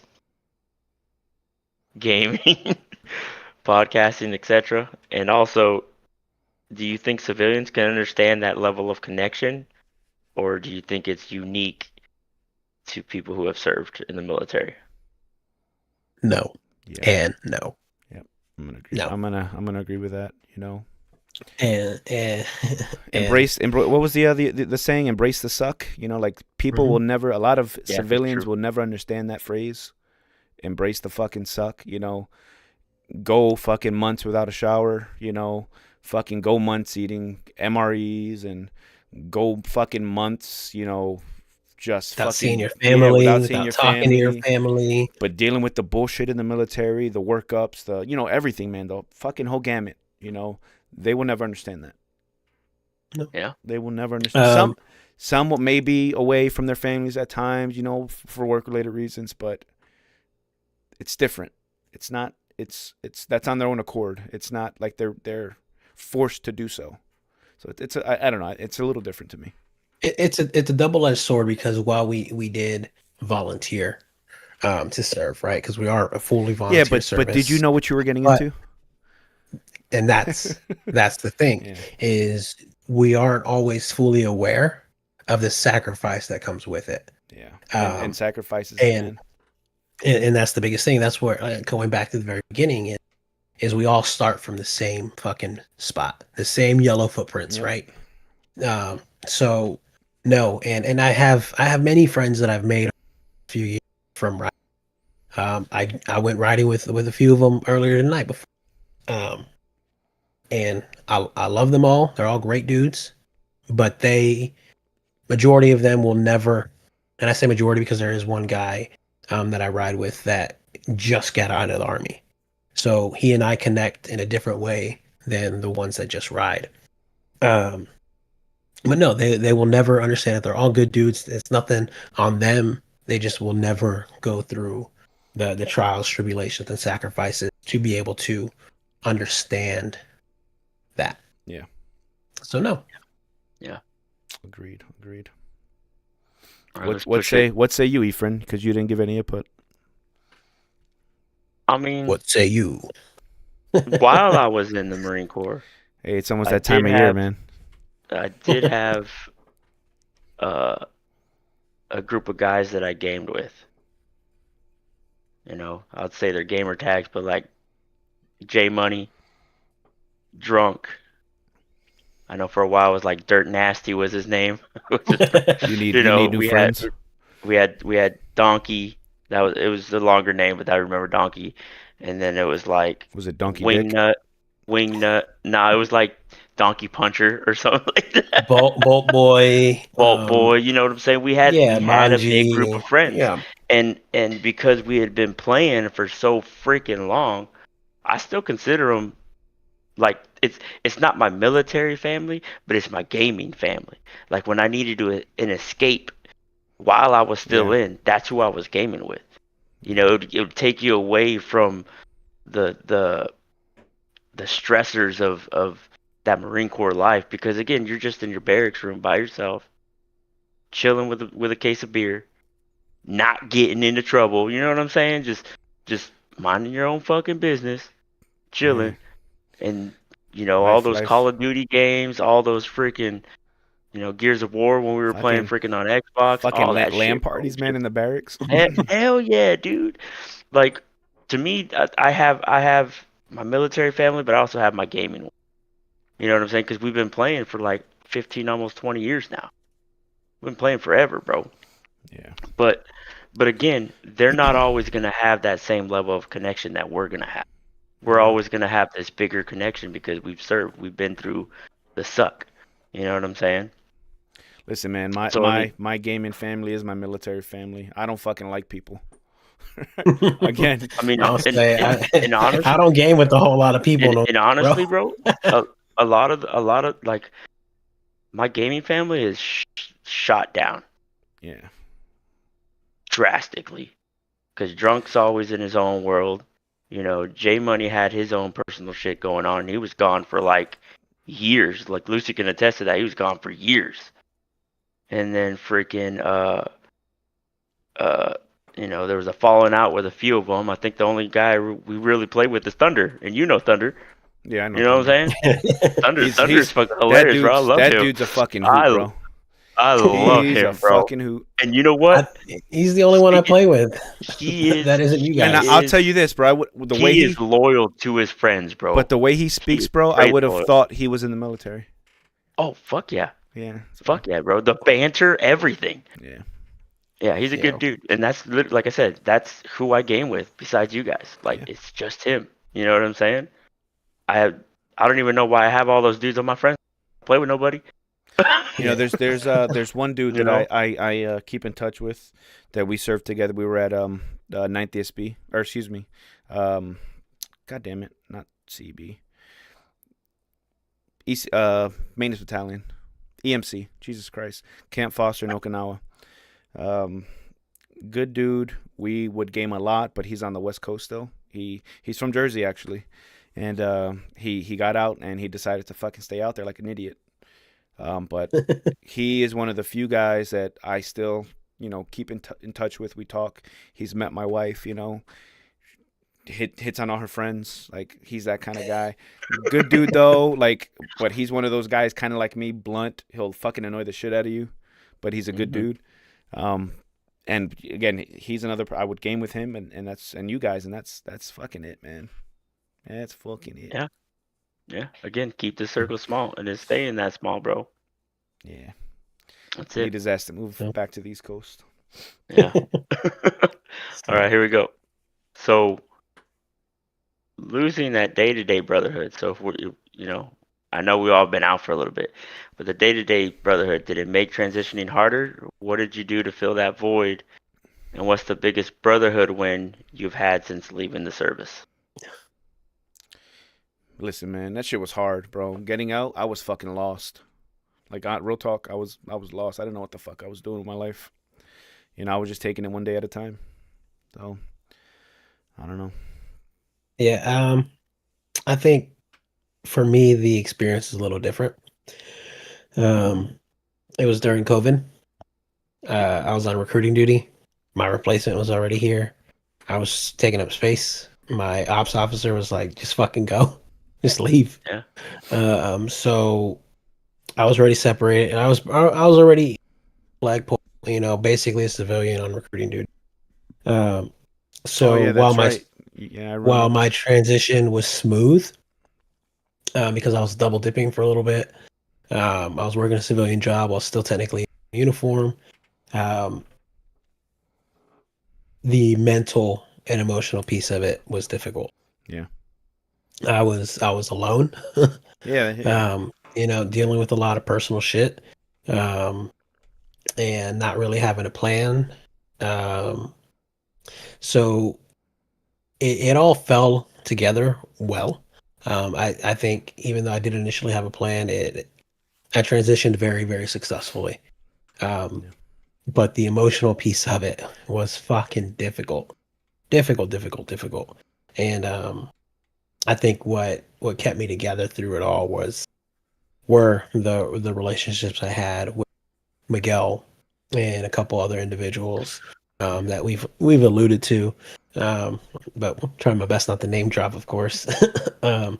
gaming, podcasting, etc. And also, do you think civilians can understand that level of connection, or do you think it's unique to people who have served in the military? No. Yeah. And no. Yep. I'm gonna agree. No. I'm gonna agree with that. You know. And embrace. What was the saying? Embrace the suck. You know, like people will never. A lot of civilians will never understand that phrase. Embrace the fucking suck. You know, go fucking months without a shower. You know, fucking go months eating MREs and go fucking months. You know, just without fucking seeing your family, without seeing your talking to your family, but dealing with the bullshit in the military, the workups, the everything, man. The fucking whole gamut. You know. They will never understand that. No. Yeah. They will never understand. Some may be away from their families at times, you know, for work-related reasons, but it's different. It's not. It's that's on their own accord. It's not like they're forced to do so. So I don't know. It's a little different to me. It's a double-edged sword because while we did volunteer, to serve, right? Because we are a fully Yeah, volunteer but did you service. know what you were getting But into? and that's the thing Yeah. is we aren't always fully aware of the sacrifice that comes with it. Yeah. And Um, sacrifices, and, man. and that's the biggest thing. That's where going back to the very beginning is we all start from the same fucking spot, the same yellow footprints, Yep. right? So no, and I have many friends that I've made a few years from riding. I went riding with a few of them earlier tonight before. Um, and I love them all. They're all great dudes, but majority of them will never. And I say majority because there is one guy that I ride with that just got out of the army, so he and I connect in a different way than the ones that just ride. Um, but no, they will never understand it. They're all good dudes. It's nothing on them. They just will never go through the trials, tribulations, and sacrifices to be able to understand that. Yeah. So no. Yeah. Agreed. All right, let's push it. What say you, Ephraim? Because you didn't give any input. I mean, What say you? while I was in the Marine Corps, Hey, it's almost I that time did of year, have man. I did have uh, a group of guys that I gamed with. You know, I'd say they're gamer tags, but like J Money, Drunk. I know for a while it was like Dirt Nasty was his name. You You know, need new friends. we had Donkey. It was the longer name, but I remember Donkey. And then it was like Was it Donkey Dick? Wingnut. Nah, it was like Donkey Puncher or something like that. Bolt Boy. Bolt Boy, you know what I'm saying? We Yeah, had a big group Manji. of friends. Yeah. And because we had been playing for so freaking long, I still consider them like it's not my military family, but it's my gaming family. Like when I needed an escape while I was still Yeah. in, that's who I was gaming with. You know, it would take you away from the the the stressors of that Marine Corps life because again, you're just in your barracks room by yourself, chilling with a case of beer, not getting into trouble. You know what I'm saying? Just minding your own fucking business, Yeah. chilling, and you know all those Call Life. of Duty games, all those freaking Gears of War when we were playing Fucking freaking on Xbox, fucking all that LAN shit, bro. parties, man, in the barracks. Hell yeah, dude. Like to me, I have my military family, but I also have my gaming one. You know what I'm saying? Because we've been playing for like 15, almost 20 years now. We've been playing forever, bro. Yeah. But again, they're not always gonna have that same level of connection that we're gonna have. We're Yeah. always gonna have this bigger connection because we've served, we've been through the suck. You know what I'm saying? Listen, man, my So I mean, my gaming family is my military family. I don't fucking like people. Again, I mean, I'll say and honest, I don't game with a whole lot of people, no, and bro. honestly, bro, a lot of like my gaming family is shot down yeah. drastically because Drunk's always in his own world. You know, J Money had his own personal shit going on, and he was gone for like years. Like Lucy can attest to that. He was gone for years. And then freaking uh there was a falling out with a few of them. I think the only guy we really played with is Thunder, and you know Thunder. Yeah, I know You know what Thunder. I'm saying? Thunder is He's fucking hilarious, bro. I love that him. dude's a fucking hoot, I bro. I love He's a him, bro. fucking hoot. And you know what? He's the only one I Speaking, play with. he is That isn't you And guys. I'll tell you this, bro. he is loyal to his friends, bro. The way he He speaks, is bro, I straight would have loyal. thought he was in the military. Oh fuck yeah, Yeah. So, fuck yeah, bro. The banter, everything. yeah. Yeah, he's a good dude, and that's like I said, that's who I game with. Besides you guys, like Yeah. it's just him. You know what I'm saying? I don't even know why I have all those dudes on my friends. I play with nobody. You know, there's one dude You that know? I keep in touch with that we served together. We were at 9th SB, or excuse me, God damn it, not CB, East Maintenance Battalion, EMC. Jesus Christ, Camp Foster in Okinawa. Good dude. We would game a lot, but he's on the West Coast still. He's from Jersey actually, and he got out and he decided to fucking stay out there like an idiot. But he is one of the few guys that I still, keep in touch with. We talk. He's met my wife. Hits on all her friends. Like, he's that kind of guy. Good dude though. Like, but he's one of those guys, kind of like me, blunt. He'll fucking annoy the shit out of you, but he's a good dude. And again, he's another. I would game with him, and you guys, and that's fucking it, man. That's fucking it. Yeah. Yeah. Again, keep the circle small and then stay in that small, bro. Yeah. That's Need it. his ass to move back to the East Coast. Yeah. All right, here we go. So losing that day-to-day brotherhood. So if we're, I know we all been out for a little bit, but the day-to-day brotherhood, did it make transitioning harder? What did you do to fill that void? And what's the biggest brotherhood win you've had since leaving the service? Listen, man, that shit was hard, bro. Getting out, I was fucking lost. Like, real talk, I was lost. I didn't know what the fuck I was doing with my life. I was just taking it one day at a time. So, I don't know. Yeah, I think for me the experience is a little different. It was during COVID. I was on recruiting duty. My replacement was already here. I was taking up space. My ops officer was like, "Just fucking go, just leave." Yeah. So I was already separated, and I was already flagpole. Basically a civilian on recruiting duty. So Oh yeah, that's right. Yeah, I remember. while my transition was smooth, because I was double dipping for a little bit. I was working a civilian job while still technically in uniform. Um, the mental and emotional piece of it was difficult. Yeah. I was alone. Yeah. Dealing with a lot of personal shit, and not really having a plan. So it all fell together well. I think even though I did initially have a plan, I transitioned very, very successfully. Yeah. But the emotional piece of it was fucking difficult. Difficult. And I think what kept me together through it all were the relationships I had with Miguel and a couple other individuals that we've alluded to. But I'm trying my best not to name drop, of course. um,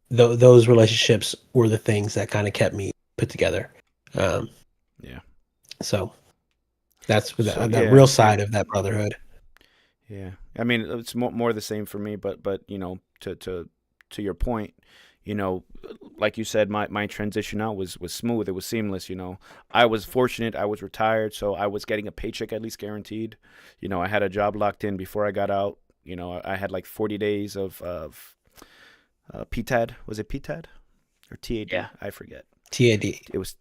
those relationships were the things that kind of kept me put together. Yeah. So that's So that yeah, real side of that brotherhood. yeah. I mean, it's more the same for me, but to your point, like you said, my transition out was smooth. It was seamless. I was fortunate. I was retired, so I was getting a paycheck at least guaranteed. I had a job locked in before I got out. I had like 40 days of PTAD. Was it PTAD or TAD? Yeah. I forget. TAD. It was.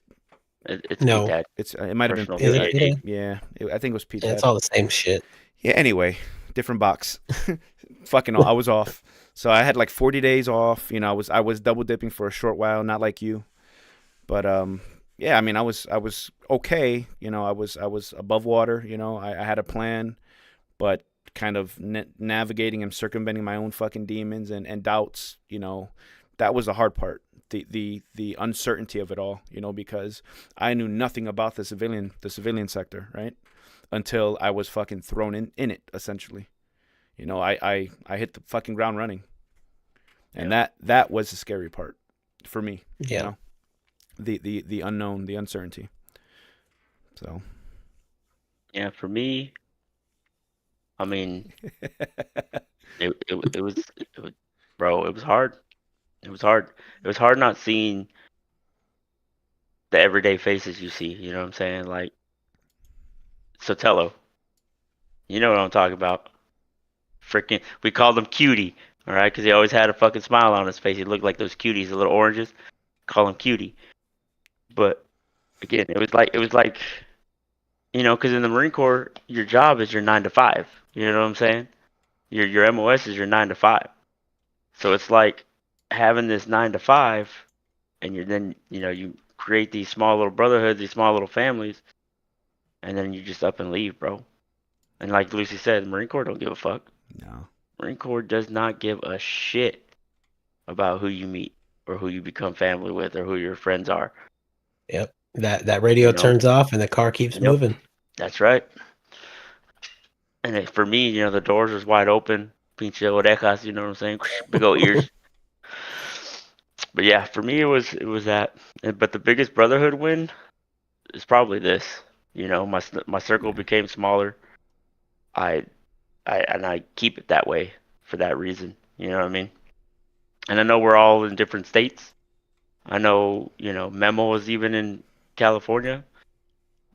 It's No. PTAD. It might have been. Personal Is it PTAD. Yeah. I think it was PTAD. Yeah, it's all the same shit. Yeah. Anyway, different box. Fucking, I was off. So I had like 40 days off. I was double dipping for a short while, not like you, but yeah. I mean, I was okay. I was above water. I had a plan, but kind of navigating and circumventing my own fucking demons and doubts. That was the hard part. The uncertainty of it all. Because I knew nothing about the civilian sector, right? Until I was fucking thrown in it, essentially. I hit the fucking ground running, and that was the scary part for me. Yeah. The unknown, the uncertainty. So. Yeah, for me, I mean, it was, bro. It was hard. It was hard. It was hard not seeing the everyday faces you see. You know what I'm saying? Like Sotelo. You know what I'm talking about. Freaking, we called him Cutie, all right, because he always had a fucking smile on his face. He looked like those cuties, the little oranges. Call him Cutie. But again, it was like, because in the Marine Corps, your job is your 9 to 5. You know what I'm saying? Your MOS is your 9 to 5. So it's like having this 9 to 5, and you create these small little brotherhoods, these small little families, and then you just up and leave, bro. And like Lucy said, the Marine Corps don't give a fuck. No. Marine Corps does not give a shit about who you meet or who you become family with or who your friends are. Yep. That radio turns off and the car keeps Yep. moving. That's right. And for me, the doors was wide open. Pinche orejas, you know what I'm saying? Big old ears. But yeah, for me it was that. But the biggest brotherhood win is probably this. My circle became smaller. I I keep it that way for that reason. You know what I mean? And I know we're all in different states. I know, Memo is even in California.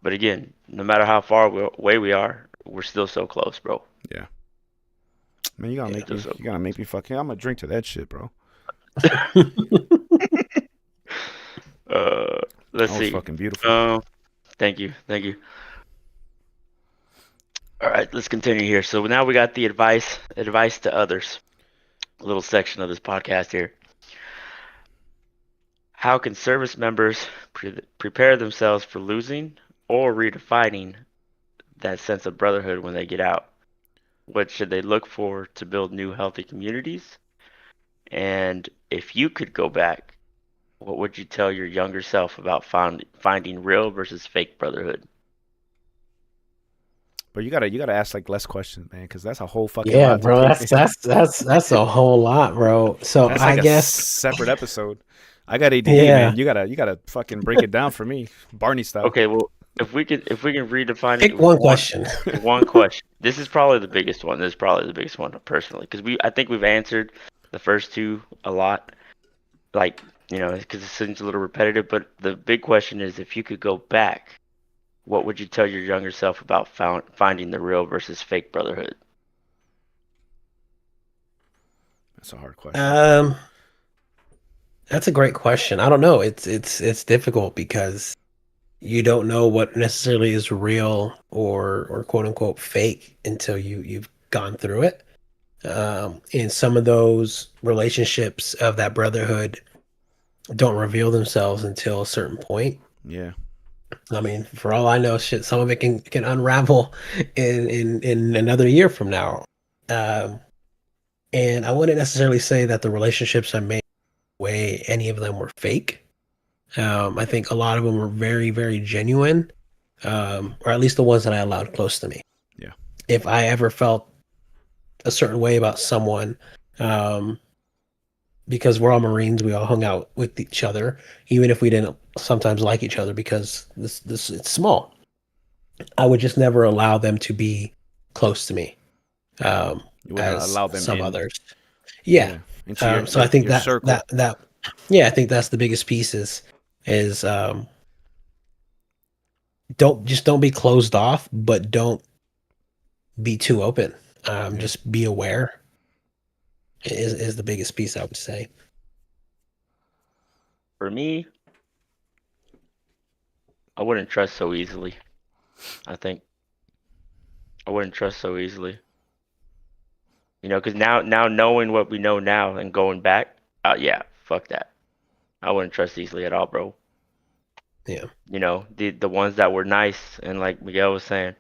But again, no matter how far away we are, we're still so close, bro. Yeah. Man, you gotta Yeah. make me. You gotta make me fucking. I'm gonna drink to that shit, bro. Let's That was see. fucking beautiful. Thank you, thank you. All right, let's continue here. So now we got the advice to others. A little section of this podcast here. How can service members prepare themselves for losing or redefining that sense of brotherhood when they get out? What should they look for to build new healthy communities? And if you could go back, what would you tell your younger self about finding real versus fake brotherhood? But you gotta ask like less questions, man, because that's a whole fucking Yeah, lot to bro. take That's in. that's that's that's a whole lot, bro. So That's I like a guess, separate episode. I got ADD, yeah. man. You gotta fucking break it down for me, Barney style. Okay, well, if we can redefine it Pick with one one question. one question. This is probably the biggest one. This is probably the biggest one personally, because I think we've answered the first two a lot, like, because it seems a little repetitive. But the big question is, if you could go back, what would you tell your younger self about finding the real versus fake brotherhood? That's a hard question. That's a great question. I don't know. It's difficult because you don't know what necessarily is real or quote unquote fake until you've gone through it. And some of those relationships of that brotherhood don't reveal themselves until a certain point. Yeah. I mean, for all I know, shit, some of it can unravel in another year from now. Um, and I wouldn't necessarily say that the relationships I made way any of them were fake. I think a lot of them were very, very genuine, or at least the ones that I allowed close to me. Yeah. If I ever felt a certain way about someone, um, because we're all Marines, we all hung out with each other, even if we didn't sometimes like each other because this it's small. I would just never allow them to be close to me, um, You wouldn't as allow them some in. others. Yeah. Yeah. Into your So I your, think your circle. yeah, I think that's the biggest piece is don't be closed off, but don't be too open. Yeah. Just be aware is the biggest piece I would say. For me, I wouldn't trust so easily. I think I wouldn't trust so easily. Because now knowing what we know now and going back, yeah, fuck that. I wouldn't trust easily at all, bro. Yeah. The ones that were nice and like Miguel was saying,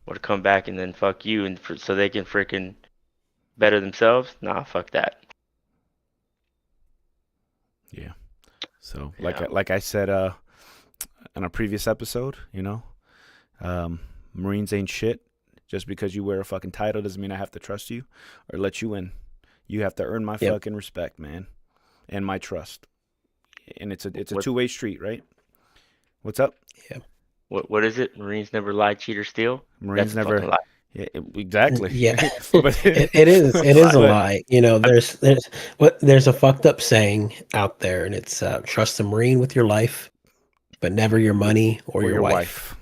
would come back and then fuck you and so they can freaking better themselves. Nah, fuck that. Yeah. So Yeah. like I said in a previous episode, Marines ain't shit. Just because you wear a fucking title doesn't mean I have to trust you or let you in. You have to earn my Yep. fucking respect, man, and my trust. And it's a What- two-way street, right? What's up? What is it? Marines never lie, cheat, or steal? Marines That's a fucking never. lie. Yeah, exactly. Yeah. But It is a but lie. There's a fucked up saying out there, and it's trust a Marine with your life, but never your money or or your your wife. wife.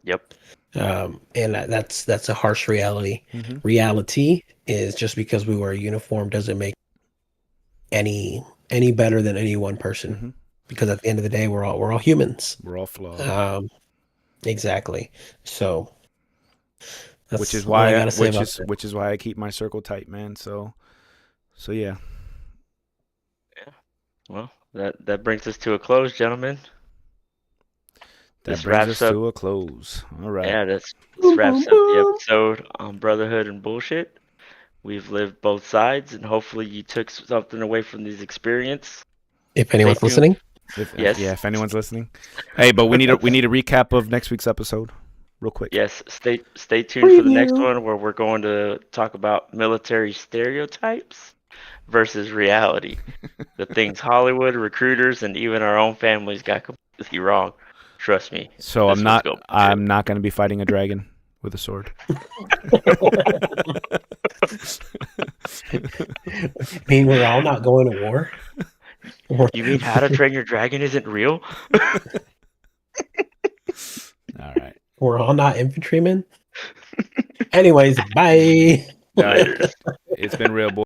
Yep. And that's a harsh reality. Mm-hmm. Reality is just because we wear a uniform doesn't make any better than any one person. Mm-hmm. Because at the end of the day, we're all humans. We're all flawed. Exactly. So that's Which is all I why gotta say about that. which is why I keep my circle tight, man. So yeah. Well, that brings us to a close, gentlemen. That This brings wraps us up. to a close. All right. Yeah, this wraps up the episode on brotherhood and bullshit. We've lived both sides, and hopefully you took something away from this experience. If anyone's Stay tuned. listening, Yes. If anyone's listening. Hey, but we need a recap of next week's episode. real quick. Yes, stay tuned for the next Preview. one where we're going to talk about military stereotypes versus reality. The things Hollywood, recruiters, and even our own families got completely wrong. Trust me, So this one's gonna be good. I'm not going to be fighting a dragon with a sword. I mean, we're all not going to war. You mean How to Train Your Dragon isn't real? All right. We're all not infantrymen. Anyways, bye. Later. It's been real, boy.